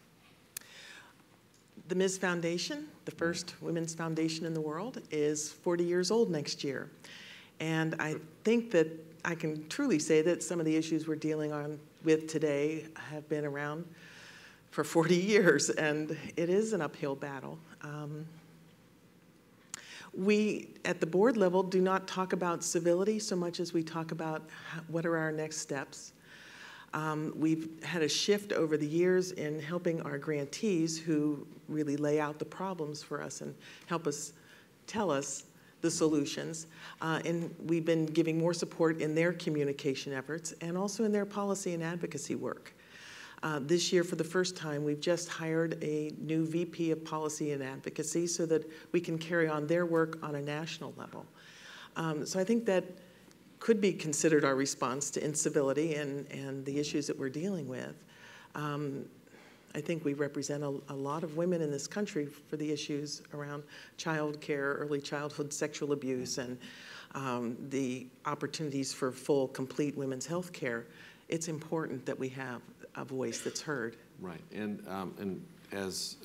Speaker 4: The Ms. Foundation, the first women's foundation in the world, is 40 years old next year. And I think that I can truly say that some of the issues we're dealing with today have been around for 40 years, and it is an uphill battle. We, at the board level, do not talk about civility so much as we talk about what are our next steps. We've had a shift over the years in helping our grantees who really lay out the problems for us and help us tell us the solutions. And we've been giving more support in their communication efforts and also in their policy and advocacy work. This year, for the first time, we've just hired a new VP of Policy and Advocacy so that we can carry on their work on a national level. So I think that could be considered our response to incivility and the issues that we're dealing with. I think we represent a lot of women in this country for the issues around child care, early childhood sexual abuse, and the opportunities for full, complete women's health care. It's important that we have a voice that's heard.
Speaker 2: Right, and as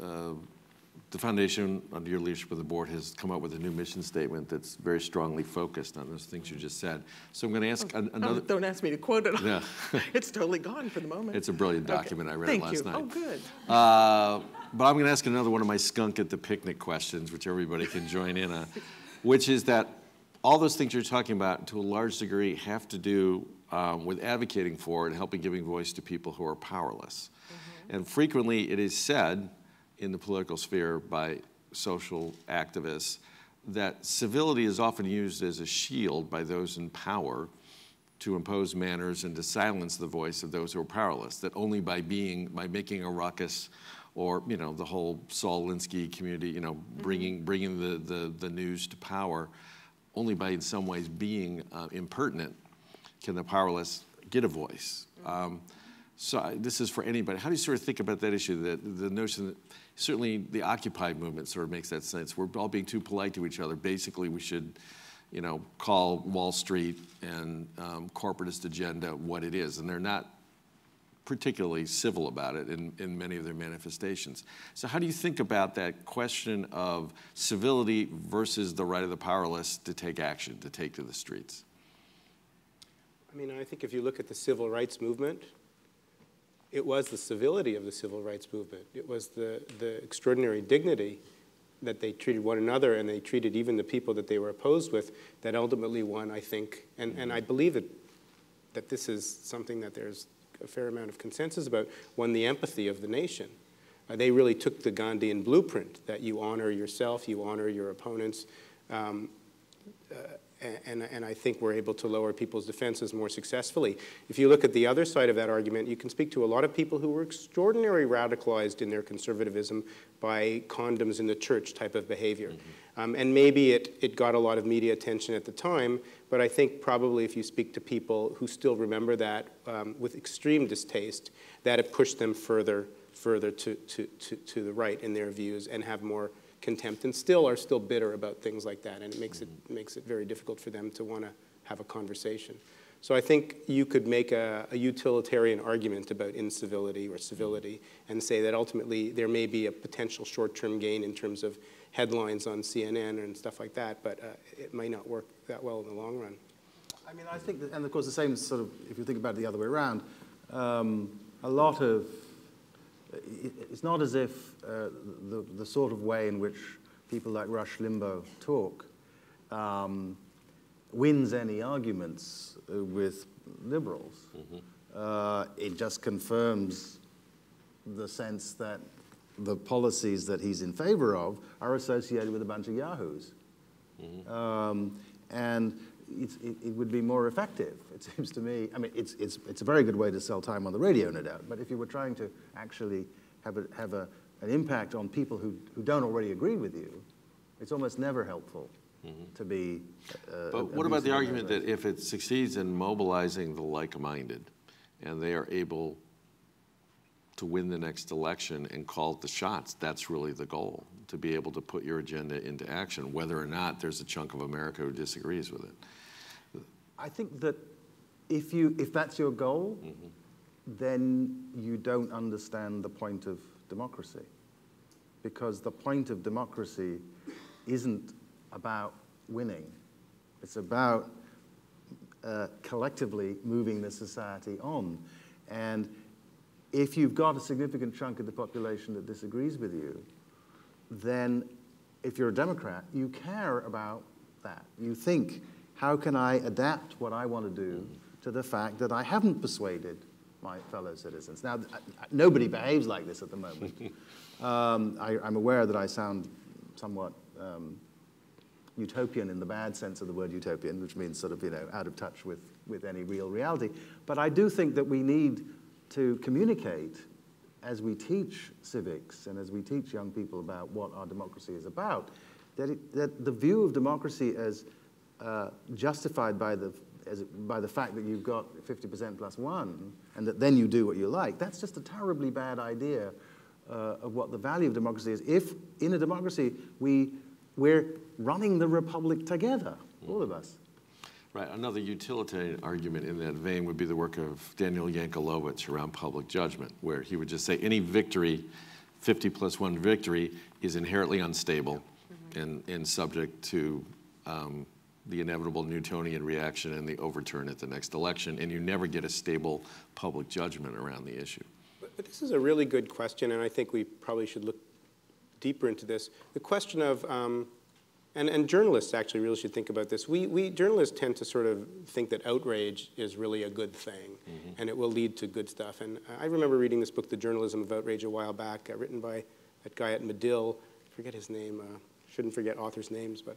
Speaker 2: the foundation, under your leadership of the board, has come up with a new mission statement that's very strongly focused on those things you just said. So I'm going to ask another.
Speaker 4: Don't ask me to quote it.
Speaker 2: Yeah.
Speaker 4: It's totally gone for the moment.
Speaker 2: It's a brilliant document.
Speaker 4: Okay.
Speaker 2: I read it last night.
Speaker 4: Oh, good.
Speaker 2: But I'm going to ask another one of my skunk at the picnic questions, which everybody can join in on, which is that all those things you're talking about, to a large degree, have to do with advocating for and helping giving voice to people who are powerless. Mm-hmm. And frequently it is said in the political sphere by social activists that civility is often used as a shield by those in power to impose manners and to silence the voice of those who are powerless, that only by making a ruckus, or the whole Saul Alinsky community, bringing the news to power, only by in some ways being impertinent can the powerless get a voice. So this is for anybody. How do you sort of think about that issue, the notion that certainly the Occupy movement sort of makes that sense. We're all being too polite to each other. Basically, we should, call Wall Street and corporatist agenda what it is, and they're not particularly civil about it in many of their manifestations. So how do you think about that question of civility versus the right of the powerless to take action, to take to the streets?
Speaker 3: I mean, I think if you look at the civil rights movement, it was the civility of the civil rights movement. It was the extraordinary dignity that they treated one another, and they treated even the people that they were opposed with, that ultimately won, I think. And I believe that this is something that there's a fair amount of consensus about, won the empathy of the nation. They really took the Gandhian blueprint that you honor yourself, you honor your opponents, and I think we're able to lower people's defenses more successfully. If you look at the other side of that argument, you can speak to a lot of people who were extraordinarily radicalized in their conservatism by condoms in the church type of behavior. Mm-hmm. And maybe it got a lot of media attention at the time, but I think probably if you speak to people who still remember that with extreme distaste, that it pushed them further to the right in their views and have more contempt, and are still bitter about things like that, and it makes it very difficult for them to want to have a conversation. So I think you could make a utilitarian argument about incivility or civility and say that ultimately there may be a potential short-term gain in terms of headlines on CNN and stuff like that, but it might not work that well in the long run.
Speaker 5: I mean, I think that, and of course the same sort of, if you think about it the other way around, a lot of, it's not as if the sort of way in which people like Rush Limbaugh talk wins any arguments with liberals. Mm-hmm. It just confirms the sense that the policies that he's in favor of are associated with a bunch of yahoos. Mm-hmm. And it would be more effective, it seems to me. I mean, it's a very good way to sell time on the radio, no doubt, but if you were trying to actually have an impact on people who don't already agree with you, it's almost never helpful. Mm-hmm. To be. But
Speaker 2: what about the argument that if it succeeds in mobilizing the like-minded, and they are able to win the next election and call the shots, that's really the goal, to be able to put your agenda into action, whether or not there's a chunk of America who disagrees with it?
Speaker 5: I think that if that's your goal, mm-hmm. then you don't understand the point of democracy, because the point of democracy isn't about winning. It's about collectively moving the society on. And if you've got a significant chunk of the population that disagrees with you, then if you're a Democrat, you care about that. You think, how can I adapt what I want to do to the fact that I haven't persuaded my fellow citizens? Now, nobody behaves like this at the moment. I'm aware that I sound somewhat utopian in the bad sense of the word utopian, which means sort of, out of touch with any real reality. But I do think that we need to communicate as we teach civics and as we teach young people about what our democracy is about, that the view of democracy as justified by the fact that you've got 50% plus one, and that then you do what you like, that's just a terribly bad idea of what the value of democracy is. If in a democracy we're running the republic together, all of us.
Speaker 2: Right. Another utilitarian argument in that vein would be the work of Daniel Yankelowitz around public judgment, where he would just say any victory, 50 plus one victory, is inherently unstable and subject to the inevitable Newtonian reaction and the overturn at the next election, and you never get a stable public judgment around the issue.
Speaker 3: But this is a really good question, and I think we probably should look deeper into this. The question of, and journalists actually really should think about this. We journalists tend to sort of think that outrage is really a good thing, and it will lead to good stuff. And I remember reading this book, The Journalism of Outrage, a while back, written by that guy at Medill. I forget his name. Shouldn't forget authors' names, but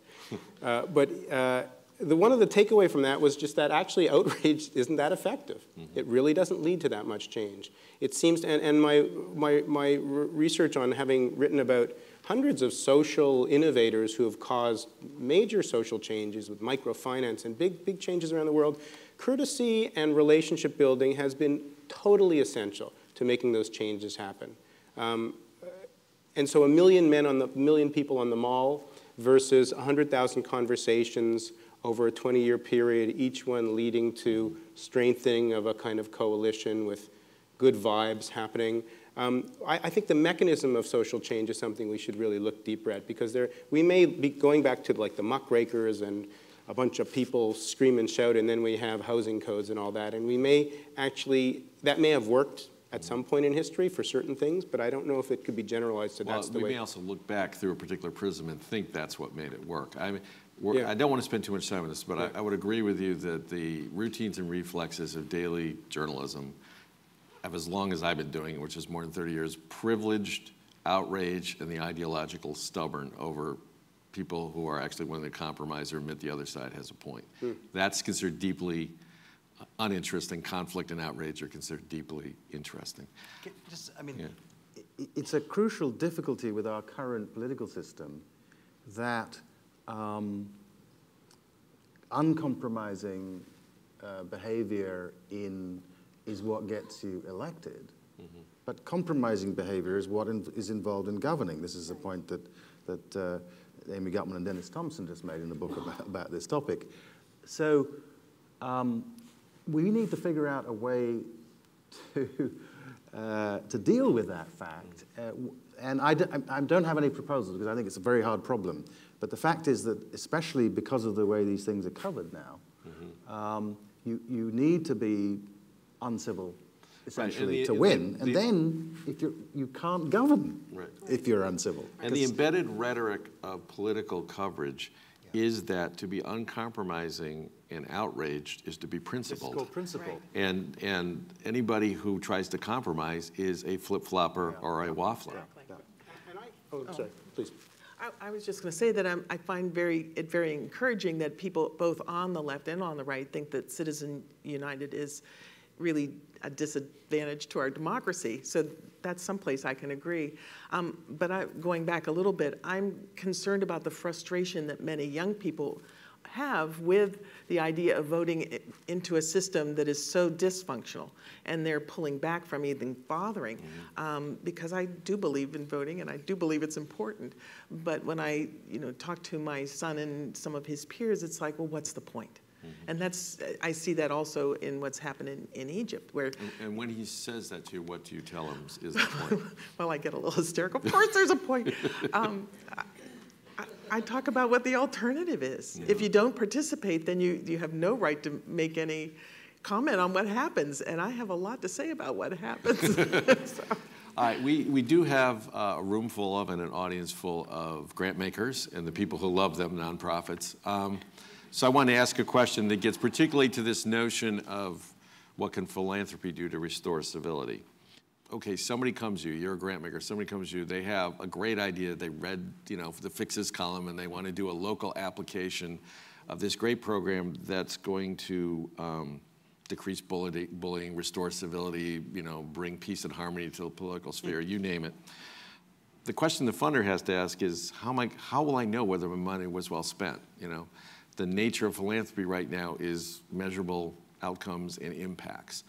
Speaker 3: one of the takeaway from that was just that actually outrage isn't that effective. It really doesn't lead to that much change. It seems, and my research on having written about hundreds of social innovators who have caused major social changes with microfinance and big changes around the world, courtesy and relationship building has been totally essential to making those changes happen. And so 1 million people on the mall versus 100,000 conversations over a 20-year period, each one leading to strengthening of a kind of coalition with good vibes happening. I think the mechanism of social change is something we should really look deeper at, because we may be going back to like the muckrakers and a bunch of people scream and shout, and then we have housing codes and all that, and we may actually, that may have worked at some point in history for certain things, but I don't know if it could be generalized to that's the way.
Speaker 2: We may also look back through a particular prism and think that's what made it work. I mean, I don't want to spend too much time on this, but I would agree with you that the routines and reflexes of daily journalism, of as long as I've been doing it, which is more than 30 years, privileged outrage and the ideological stubborn over people who are actually willing to compromise or admit the other side has a point. That's considered deeply uninteresting. Conflict and outrage are considered deeply interesting.
Speaker 5: It's a crucial difficulty with our current political system that uncompromising behavior is what gets you elected, but compromising behavior is what is involved in governing. This is a point that Amy Gutman and Dennis Thompson just made in the book about this topic. So we need to figure out a way to deal with that fact. And I don't have any proposals because I think it's a very hard problem. But the fact is that, especially because of the way these things are covered now, you need to be uncivil, essentially, to win. And then you can't govern if you're uncivil.
Speaker 2: And the embedded rhetoric of political coverage is that to be uncompromising and outraged is to be principled.
Speaker 5: It's called principle.
Speaker 2: And anybody who tries to compromise is a flip-flopper or a waffler.
Speaker 3: Sorry, please.
Speaker 4: I was just going to say that I find it very encouraging that people both on the left and on the right think that Citizen United is really a disadvantage to our democracy. So that's someplace I can agree. But going back a little bit, I'm concerned about the frustration that many young people have with the idea of voting into a system that is so dysfunctional, and they're pulling back from even bothering, because I do believe in voting and I do believe it's important. But when I talk to my son and some of his peers, it's like, well, what's the point? And I see that also in what's happened in Egypt, where.
Speaker 2: And when he says that to you, what do you tell him is the point?
Speaker 4: Well, I get a little hysterical. Of course, there's a point. I talk about what the alternative is. If you don't participate, then you have no right to make any comment on what happens. And I have a lot to say about what happens. So.
Speaker 2: All right, we do have a room full of and an audience full of grant makers and the people who love them, nonprofits. So I want to ask a question that gets particularly to this notion of what can philanthropy do to restore civility. Okay, somebody comes to you, you're a grant maker, somebody comes to you, they have a great idea, they read, the fixes column, and they want to do a local application of this great program that's going to decrease bullying, restore civility, bring peace and harmony to the political sphere, you name it. The question the funder has to ask is, how will I know whether my money was well spent? The nature of philanthropy right now is measurable outcomes and impacts.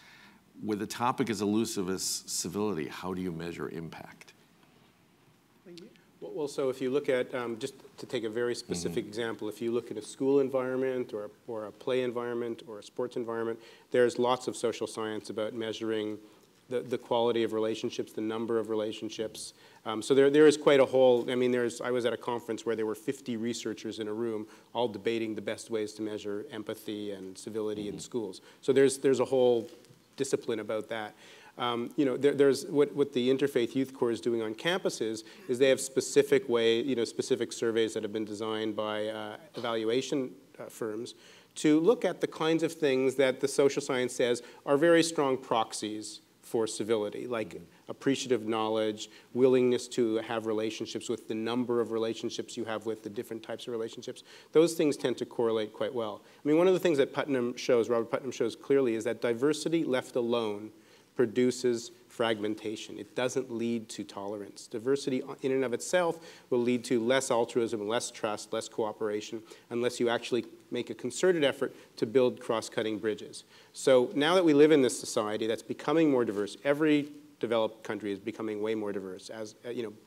Speaker 2: With a topic as elusive as civility, how do you measure impact?
Speaker 3: Well, so if you look at, just to take a very specific example, if you look at a school environment or a play environment or a sports environment, there's lots of social science about measuring the quality of relationships, the number of relationships. So there is quite a whole, I was at a conference where there were 50 researchers in a room all debating the best ways to measure empathy and civility in schools. So there's a whole discipline about that. There's what the Interfaith Youth Corps is doing on campuses is they have specific specific surveys that have been designed by evaluation firms to look at the kinds of things that the social science says are very strong proxies for civility, like appreciative knowledge, willingness to have relationships with the number of relationships you have with the different types of relationships. Those things tend to correlate quite well. One of the things that Robert Putnam shows clearly is that diversity left alone produces fragmentation. It doesn't lead to tolerance. Diversity in and of itself will lead to less altruism, less trust, less cooperation, unless you actually make a concerted effort to build cross-cutting bridges. So now that we live in this society that's becoming more diverse, every developed country is becoming way more diverse. As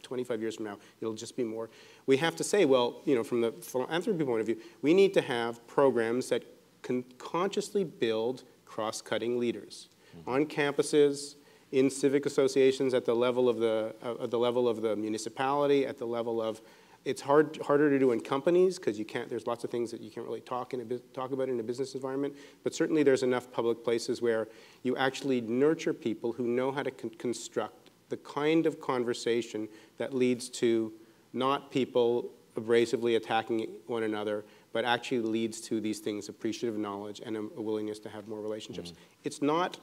Speaker 3: 25 years from now, it'll just be more. We have to say, well, from the philanthropy point of view, we need to have programs that can consciously build cross-cutting leaders on campuses, in civic associations, at the level of the municipality, at the level of. It's harder to do in companies because there's lots of things that you can't really talk about in a business environment. But certainly there's enough public places where you actually nurture people who know how to construct the kind of conversation that leads to not people abrasively attacking one another, but actually leads to these things: appreciative knowledge and a willingness to have more relationships. It's not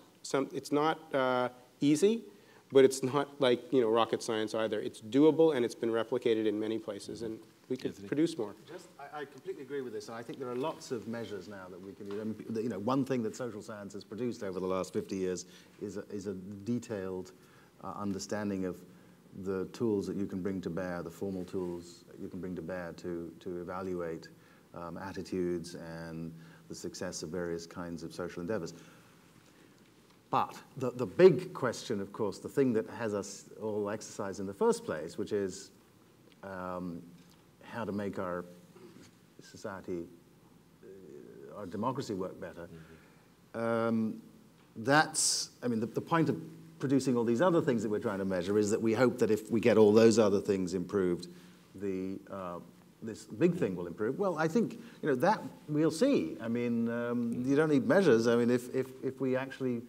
Speaker 3: easy. But it's not like rocket science either. It's doable, and it's been replicated in many places, and we could produce more.
Speaker 5: I completely agree with this, and I think there are lots of measures now that we can use. One thing that social science has produced over the last 50 years is a detailed understanding of the tools that you can bring to bear, the formal tools that you can bring to bear to evaluate attitudes and the success of various kinds of social endeavors. But the big question, of course, the thing that has us all exercise in the first place, which is how to make our society, our democracy work better. The point of producing all these other things that we're trying to measure is that we hope that if we get all those other things improved, this big thing will improve. Well, I think that we'll see. You don't need measures. If we actually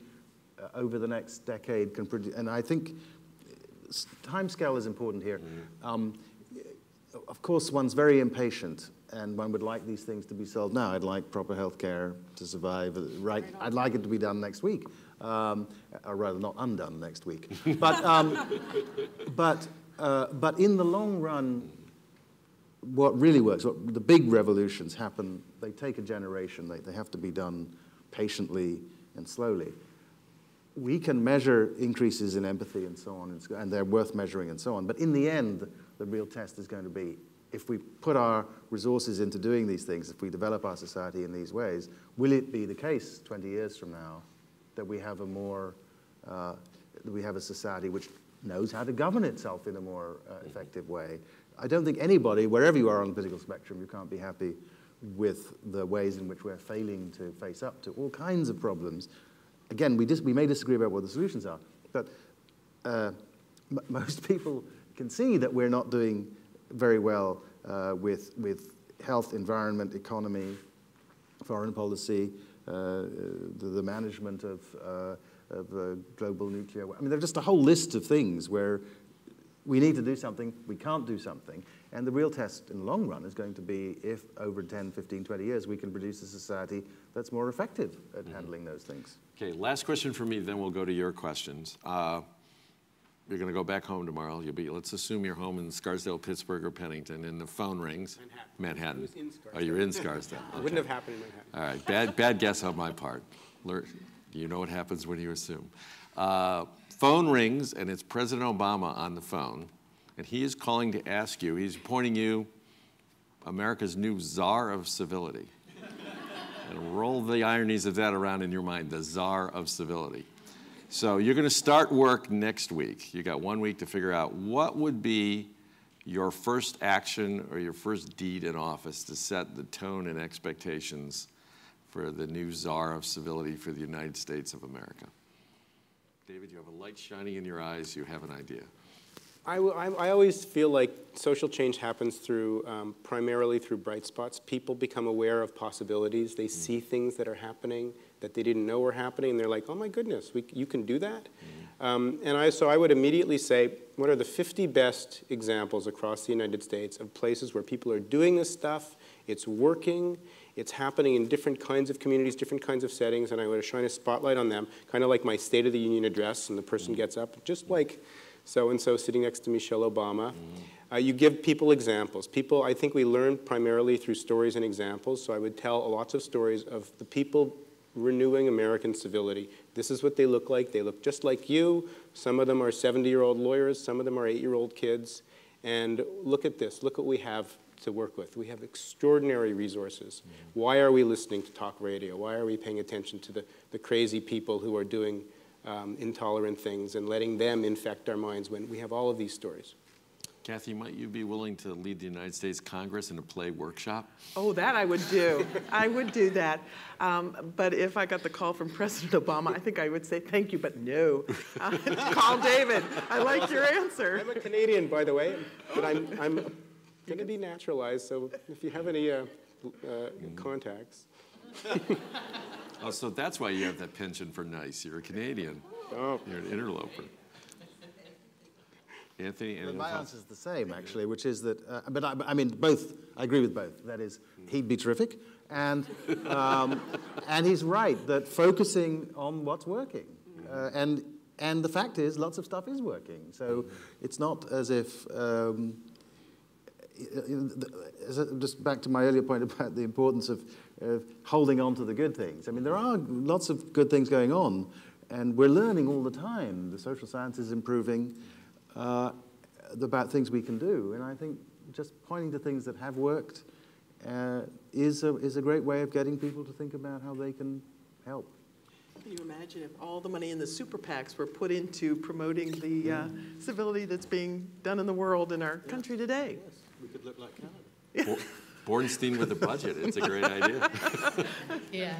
Speaker 5: over the next decade can produce, and I think timescale is important here. Of course, one's very impatient, and one would like these things to be solved now. I'd like proper health care to survive. Right, I'd like it to be done next week, or rather, not undone next week. But in the long run, what really works, the big revolutions happen. They take a generation. They have to be done patiently and slowly. We can measure increases in empathy and so on, and they're worth measuring and so on. But in the end, the real test is going to be, if we put our resources into doing these things, if we develop our society in these ways, will it be the case 20 years from now that we have a society which knows how to govern itself in a more effective way? I don't think anybody, wherever you are on the political spectrum, you can't be happy with the ways in which we're failing to face up to all kinds of problems. Again, we may disagree about what the solutions are, but most people can see that we're not doing very well with health, environment, economy, foreign policy, the management of global nuclear. there's just a whole list of things where we need to do something, we can't do something, and the real test in the long run is going to be if over 10, 15, 20 years we can produce a society that's more effective at handling those things.
Speaker 2: Okay, last question for me, then we'll go to your questions. You're going to go back home tomorrow. Let's assume you're home in Scarsdale, Pittsburgh, or Pennington, and the phone rings. Manhattan.
Speaker 3: It was in Scarsdale.
Speaker 2: Oh, you're in Scarsdale.
Speaker 3: It wouldn't have happened in Manhattan.
Speaker 2: All right, bad guess on my part. You know what happens when you assume. Phone rings, and it's President Obama on the phone, and he is calling to ask you, he's appointing you America's new czar of civility. And roll the ironies of that around in your mind, the czar of civility. So you're going to start work next week. You got 1 week to figure out what would be your first action or your first deed in office to set the tone and expectations for the new czar of civility for the United States of America. David, you have a light shining in your eyes. You have an idea.
Speaker 3: I always feel like social change happens through, primarily through bright spots. People become aware of possibilities. They see things that are happening that they didn't know were happening, and they're like, oh my goodness, you can do that? So I would immediately say, what are the 50 best examples across the United States of places where people are doing this stuff, it's working, it's happening in different kinds of communities, different kinds of settings, and I would shine a spotlight on them, kind of like my State of the Union address, and the person gets up, just like so-and-so sitting next to Michelle Obama. You give people examples. I think we learn primarily through stories and examples, so I would tell lots of stories of the people renewing American civility. This is what they look like. They look just like you. Some of them are 70-year-old lawyers. Some of them are 8-year-old kids. And look at this. Look what we have to work with. We have extraordinary resources. Why are we listening to talk radio? Why are we paying attention to the crazy people who are doing intolerant things and letting them infect our minds when we have all of these stories?
Speaker 2: Kathy, might you be willing to lead the United States Congress in a play workshop?
Speaker 4: Oh, that I would do. I would do that. But if I got the call from President Obama, I think I would say thank you, but no. Call David. I like your answer.
Speaker 3: I'm a Canadian, by the way, but I'm going to be naturalized, so if you have any contacts.
Speaker 2: Oh, so that's why you have that penchant for nice. You're a Canadian.
Speaker 3: Oh.
Speaker 2: You're an interloper. Anthony?
Speaker 5: My answer is the same, actually, which is that, I mean, both, I agree with both. That is, he'd be terrific, and he's right, that focusing on what's working. And the fact is, lots of stuff is working. So it's not as if, just back to my earlier point about the importance of holding on to the good things. I mean, there are lots of good things going on, and we're learning all the time. The social science is improving. About things we can do, and I think just pointing to things that have worked is a great way of getting people to think about how they can help.
Speaker 4: Can you imagine if all the money in the super PACs were put into promoting the civility that's being done in the world in our country today?
Speaker 3: Yes, we could look like Canada.
Speaker 2: Bornstein with a budget. It's a great idea.
Speaker 1: Yeah.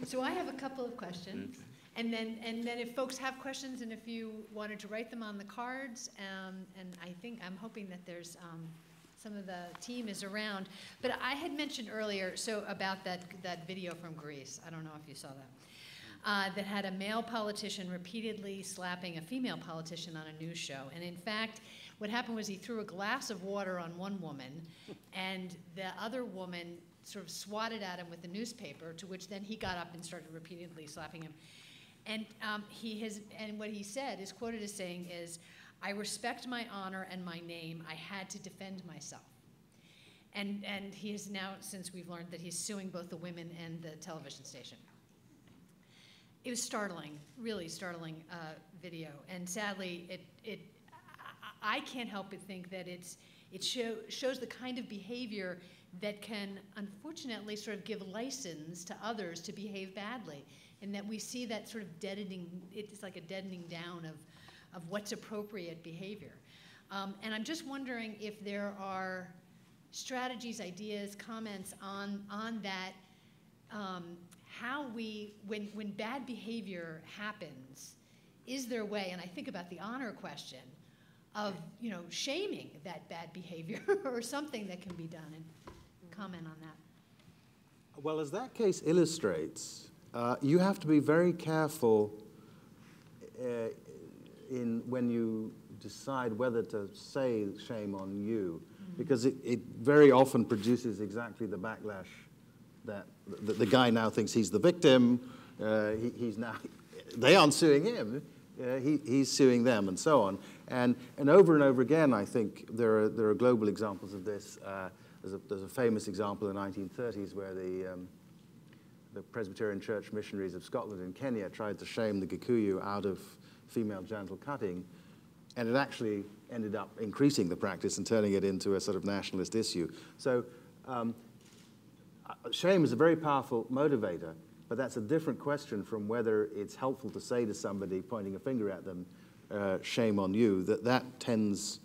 Speaker 1: So I have a couple of questions. Okay. And then if folks have questions and if you wanted to write them on the cards, and I'm hoping that there's some of the team is around. But I had mentioned earlier, so about that video from Greece, I don't know if you saw that, that had a male politician repeatedly slapping a female politician on a news show. And in fact, what happened was he threw a glass of water on one woman, and the other woman sort of swatted at him with the newspaper, to which then he got up and started repeatedly slapping him. And what he said, is quoted as saying is, "I respect my honor and my name. I had to defend myself." And he is now, since we've learned that he's suing both the women and the television station. It was startling, really startling video. And sadly, I can't help but think that it shows the kind of behavior that can, unfortunately, sort of give license to others to behave badly. And that we see that sort of deadening, it's like a deadening down of what's appropriate behavior. And I'm just wondering if there are strategies, ideas, comments on that, how when bad behavior happens, is there a way, and I think about the honor question, of shaming that bad behavior or something that can be done, and comment on that.
Speaker 5: Well, as that case illustrates, you have to be very careful when you decide whether to say shame on you, because it very often produces exactly the backlash that the guy now thinks he's the victim. They aren't suing him. He's suing them, and so on. And over again, I think there are global examples of this. There's a famous example in the 1930s where the Presbyterian Church missionaries of Scotland and Kenya tried to shame the Gikuyu out of female genital cutting, and it actually ended up increasing the practice and turning it into a sort of nationalist issue. So shame is a very powerful motivator, but that's a different question from whether it's helpful to say to somebody, pointing a finger at them, shame on you. That tends,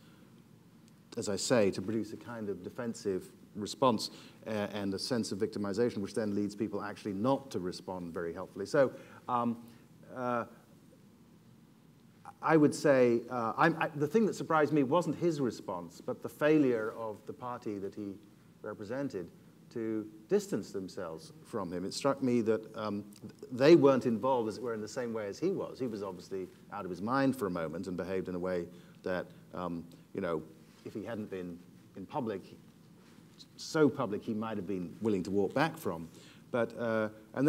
Speaker 5: as I say, to produce a kind of defensive response and a sense of victimization, which then leads people actually not to respond very helpfully. So I would say the thing that surprised me wasn't his response, but the failure of the party that he represented to distance themselves from him. It struck me that they weren't involved, as it were, in the same way as he was. He was obviously out of his mind for a moment and behaved in a way that, you know, if he hadn't been in public, so public he might have been willing to walk back from. But, and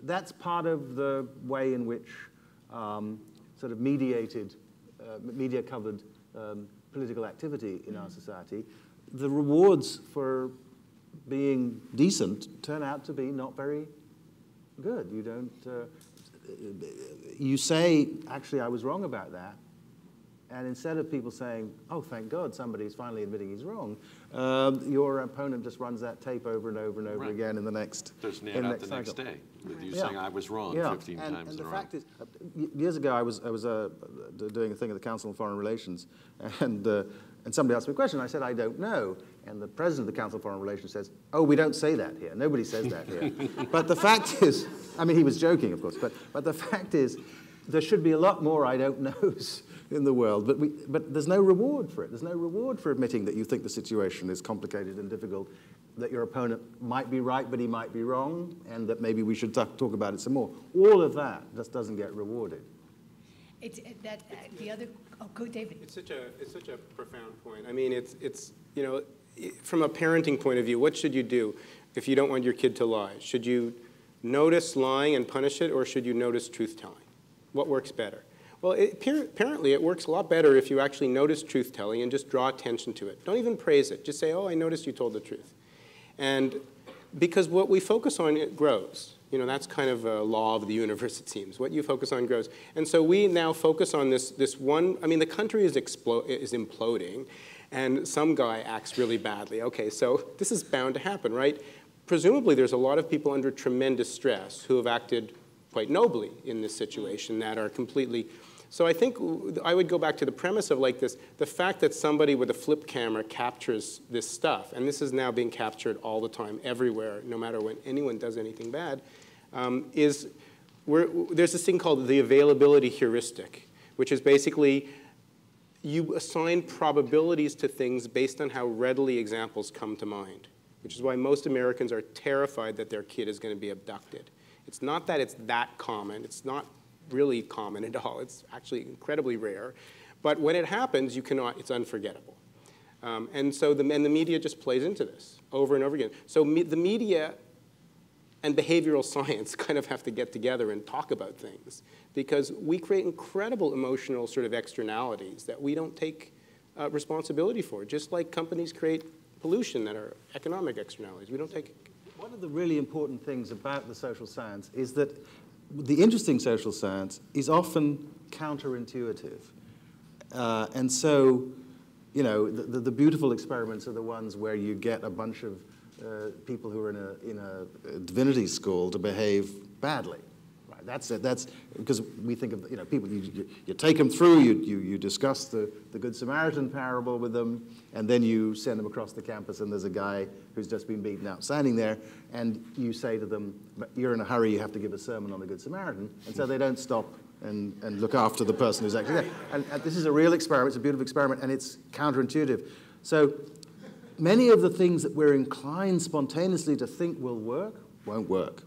Speaker 5: that's part of the way in which sort of media-covered political activity in our society, the rewards for being decent turn out to be not very good. You don't, you say, actually, I was wrong about that, and instead of people saying, oh, thank God, somebody's finally admitting he's wrong, your opponent just runs that tape over and over and over again in the next
Speaker 2: There's an ad out the next day with you saying I was wrong 15 times in a row. And the fact is,
Speaker 5: years ago I was doing a thing at the Council on Foreign Relations, and somebody asked me a question, and I said, I don't know. And the president of the Council on Foreign Relations says, oh, we don't say that here. Nobody says that here. But the fact is, I mean, he was joking, of course, but the fact is, there should be a lot more I don't knows in the world, but there's no reward for it. There's no reward for admitting that you think the situation is complicated and difficult, that your opponent might be right, but he might be wrong, and that maybe we should talk about it some more. All of that just doesn't get rewarded.
Speaker 1: Go, David.
Speaker 3: It's such a profound point. I mean, it's you know, from a parenting point of view, what should you do if you don't want your kid to lie? Should you notice lying and punish it, or should you notice truth-telling? What works better? Well, apparently it works a lot better if you actually notice truth-telling and just draw attention to it. Don't even praise it. Just say, oh, I noticed you told the truth. And because what we focus on, it grows. You know, that's kind of a law of the universe, it seems. What you focus on grows. And so we now focus on this one. I mean, the country is imploding, and some guy acts really badly. Okay, so this is bound to happen, right? Presumably, there's a lot of people under tremendous stress who have acted quite nobly in this situation that are completely. So I think I would go back to the premise of like this, the fact that somebody with a flip camera captures this stuff, and this is now being captured all the time, everywhere, no matter when anyone does anything bad, there's this thing called the availability heuristic, which is basically you assign probabilities to things based on how readily examples come to mind, which is why most Americans are terrified that their kid is going to be abducted. It's not that it's that common. It's not really common at all. It's actually incredibly rare. But when it happens, it's unforgettable. And so the media just plays into this over and over again. So the media and behavioral science kind of have to get together and talk about things, because we create incredible emotional sort of externalities that we don't take responsibility for, just like companies create pollution that are economic externalities. We don't take.
Speaker 5: One of the really important things about the social science is that the interesting social science is often counterintuitive. And so, you know, the beautiful experiments are the ones where you get a bunch of people who are in a divinity school to behave badly. Right? That's it. That's because we think of, you know, people, you take them through, you discuss the Good Samaritan parable with them, and then you send them across the campus and there's a guy who's just been beaten out standing there, and you say to them, but you're in a hurry, you have to give a sermon on the Good Samaritan, and so they don't stop and look after the person who's actually there. And this is a real experiment, it's a beautiful experiment, and it's counterintuitive. So many of the things that we're inclined spontaneously to think will work, won't work,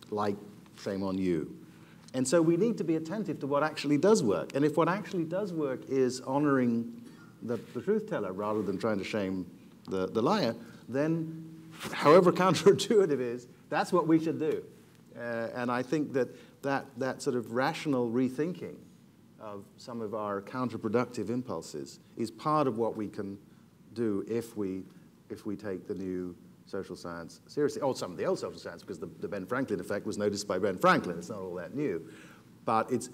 Speaker 5: like shame on you. And so we need to be attentive to what actually does work. And if what actually does work is honoring the truth teller rather than trying to shame the liar, then however counterintuitive it is, that's what we should do. And I think that sort of rational rethinking of some of our counterproductive impulses is part of what we can do if we take the new social science seriously, or some of the old social science, because the Ben Franklin effect was noticed by Ben Franklin. It's not all that new. But it's,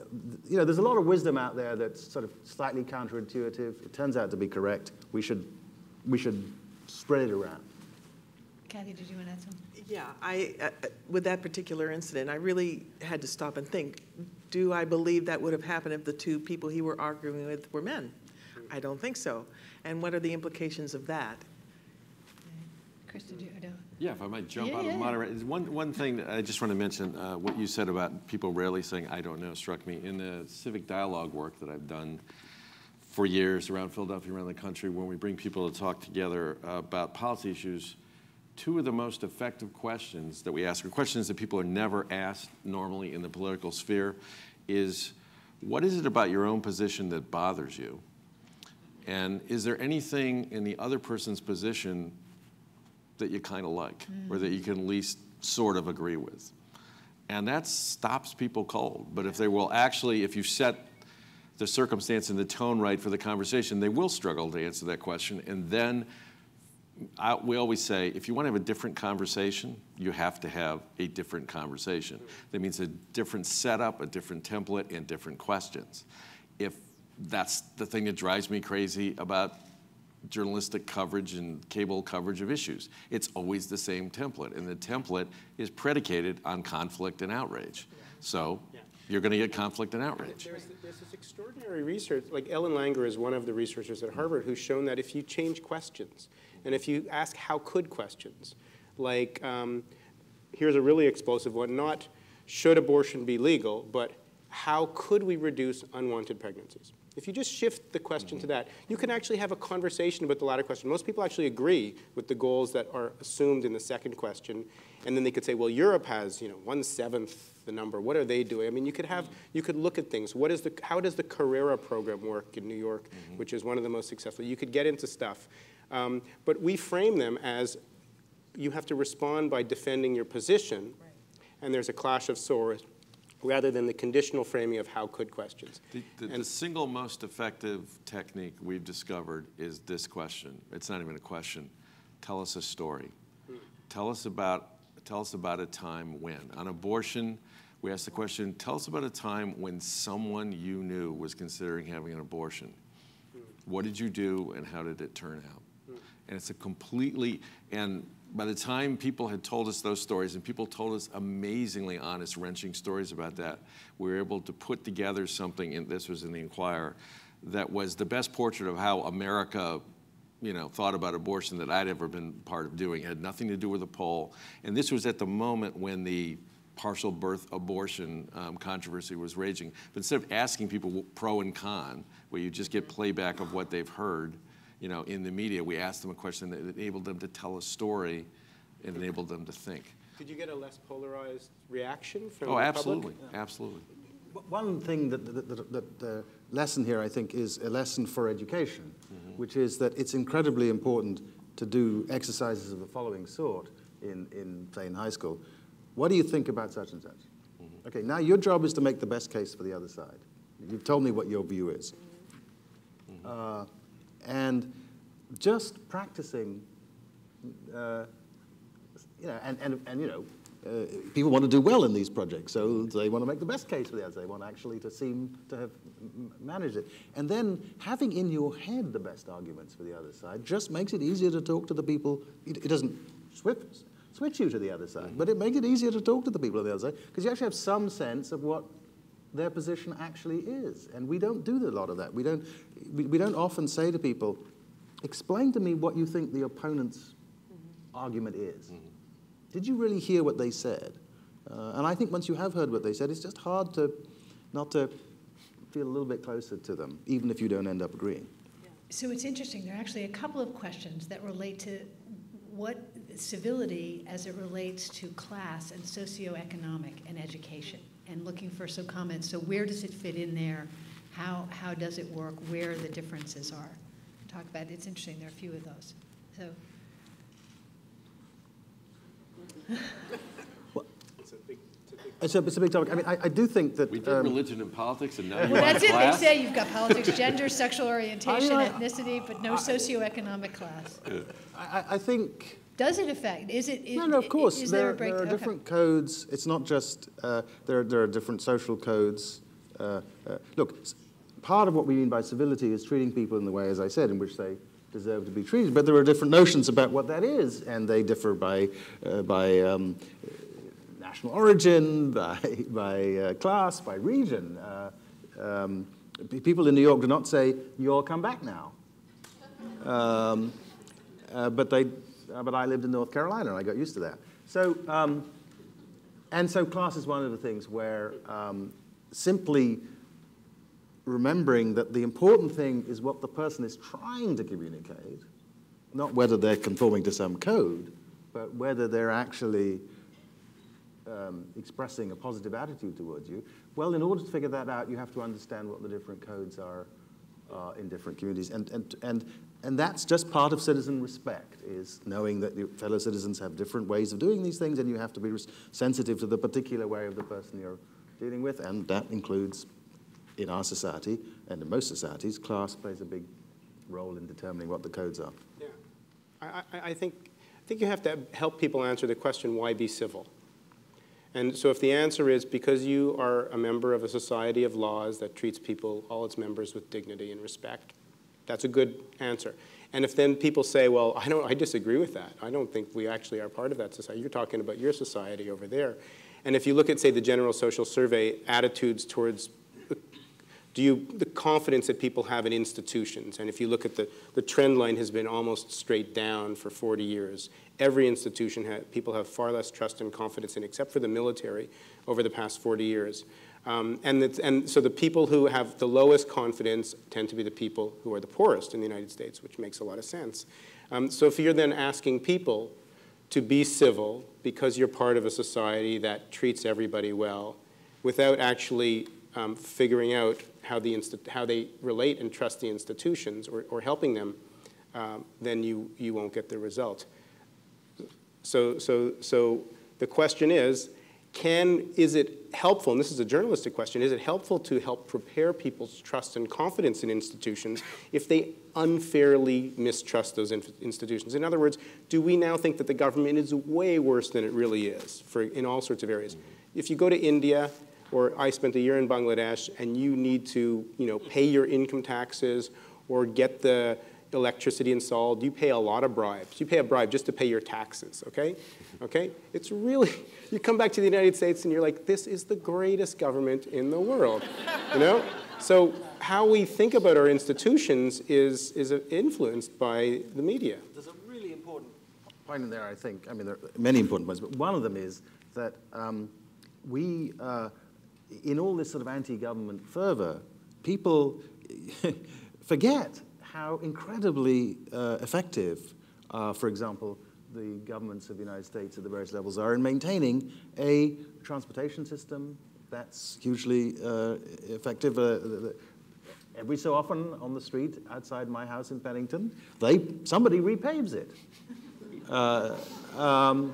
Speaker 5: there's a lot of wisdom out there that's sort of slightly counterintuitive. It turns out to be correct. We should spread it around.
Speaker 1: Kathy, did you want to add something?
Speaker 4: Yeah, with that particular incident, I really had to stop and think, do I believe that would have happened if the two people he were arguing with were men? I don't think so. And what are the implications of that?
Speaker 1: Chris, did you?
Speaker 2: Yeah, if I might jump out of moderate. One thing that I just want to mention, what you said about people rarely saying, I don't know, struck me. In the civic dialogue work that I've done for years around Philadelphia, around the country, when we bring people to talk together about policy issues, two of the most effective questions that we ask, or questions that people are never asked normally in the political sphere, is what is it about your own position that bothers you? And is there anything in the other person's position that you kind of like, or that you can at least sort of agree with? And that stops people cold. But if they will actually, if you set the circumstance and the tone right for the conversation, they will struggle to answer that question. And then we always say, if you want to have a different conversation, you have to have a different conversation. That means a different setup, a different template, and different questions. If that's the thing that drives me crazy about journalistic coverage and cable coverage of issues. It's always the same template, and the template is predicated on conflict and outrage. So you're going to get conflict and outrage.
Speaker 3: There's this extraordinary research, like Ellen Langer is one of the researchers at Harvard who's shown that if you change questions, and if you ask how could questions, like here's a really explosive one, not should abortion be legal, but how could we reduce unwanted pregnancies? If you just shift the question to that, you can actually have a conversation about the latter question. Most people actually agree with the goals that are assumed in the second question, and then they could say, well, Europe has 1/7 the number. What are they doing? I mean, you could look at things. How does the Carrera program work in New York, which is one of the most successful? You could get into stuff, but we frame them as you have to respond by defending your position, and there's a clash of swords, rather than the conditional framing of how could questions.
Speaker 2: The single most effective technique we've discovered is this question. It's not even a question. Tell us a story. Tell us about a time when. On abortion, we asked the question, tell us about a time when someone you knew was considering having an abortion. What did you do and how did it turn out? And it's a completely, and by the time people had told us those stories, and people told us amazingly honest, wrenching stories about that, we were able to put together something, and this was in the Inquirer, that was the best portrait of how America thought about abortion that I'd ever been part of doing. It had nothing to do with a poll. And this was at the moment when the partial birth abortion controversy was raging. But instead of asking people pro and con, where you just get playback of what they've heard, in the media, we asked them a question that enabled them to tell a story and enabled them to think.
Speaker 3: Did you get a less polarized reaction from
Speaker 2: the
Speaker 3: absolutely.
Speaker 2: Public? Absolutely.
Speaker 5: One thing that the lesson here, I think, is a lesson for education, which is that it's incredibly important to do exercises of the following sort in say, in high school. What do you think about such and such? Okay, now your job is to make the best case for the other side. You've told me what your view is. And just practicing, people want to do well in these projects, so they want to make the best case for the others. They want actually to seem to have managed it. And then having in your head the best arguments for the other side just makes it easier to talk to the people. It doesn't switch you to the other side, but it makes it easier to talk to the people on the other side, because you actually have some sense of what their position actually is. And we don't do a lot of that. We don't often say to people, explain to me what you think the opponent's argument is. Did you really hear what they said? And I think once you have heard what they said, it's just hard not to feel a little bit closer to them, even if you don't end up agreeing.
Speaker 1: So it's interesting. There are actually a couple of questions that relate to what civility as it relates to class and socioeconomic and education, and looking for some comments. So where does it fit in there? How does it work? Where the differences are? Talk about it. It's interesting. There are a few of those. So.
Speaker 5: It's a big topic. I mean, I do think that...
Speaker 2: We did religion and politics, and now you're
Speaker 1: well, that's it.
Speaker 2: class.
Speaker 1: They say you've got politics, gender, sexual orientation, ethnicity, but no socioeconomic class.
Speaker 5: I think
Speaker 1: Does it affect? Is it?
Speaker 5: No, of course.
Speaker 1: Is
Speaker 5: there
Speaker 1: a break?
Speaker 5: are different codes. It's not just, there are different social codes. Look, part of what we mean by civility is treating people in the way, as I said, in which they deserve to be treated. But there are different notions about what that is, and they differ by national origin, by class, by region. People in New York do not say, "You all come back now." But I lived in North Carolina, and I got used to that. So, and so class is one of the things where simply remembering that the important thing is what the person is trying to communicate, not whether they're conforming to some code, but whether they're actually expressing a positive attitude towards you. Well, in order to figure that out, you have to understand what the different codes are in different communities. And that's just part of citizen respect, is knowing that your fellow citizens have different ways of doing these things, and you have to be sensitive to the particular way of the person you're dealing with, and that includes, in our society, and in most societies, class plays a big role in determining what the codes are.
Speaker 3: Yeah, I think you have to help people answer the question, why be civil? And so if the answer is because you are a member of a society of laws that treats people, all its members, with dignity and respect, that's a good answer. And if then people say, well, I disagree with that. I don't think we actually are part of that society. You're talking about your society over there. And if you look at, say, the General Social Survey, attitudes towards the confidence that people have in institutions, and if you look at the trend line has been almost straight down for 40 years. Every institution, people have far less trust and confidence in, except for the military, over the past 40 years. And so the people who have the lowest confidence tend to be the people who are the poorest in the United States, which makes a lot of sense. So if you're then asking people to be civil because you're part of a society that treats everybody well, without actually figuring out how they relate and trust the institutions or helping them, then you won't get the result. So the question is it helpful, and this is a journalistic question, is it helpful to help prepare people's trust and confidence in institutions if they unfairly mistrust those institutions? In other words, do we now think that the government is way worse than it really is in all sorts of areas? If you go to India, or I spent a year in Bangladesh, and you need to pay your income taxes or get the electricity installed, you pay a lot of bribes. You pay a bribe just to pay your taxes, okay? It's really, you come back to the United States and you're like, this is the greatest government in the world, So how we think about our institutions is influenced by the media.
Speaker 5: There's a really important point in there, I think. I mean, there are many important points, but one of them is that we, in all this sort of anti-government fervor, people forget how incredibly effective, for example, the governments of the United States at the various levels are in maintaining a transportation system that's hugely effective. Every so often on the street outside my house in Pennington, somebody repaves it. And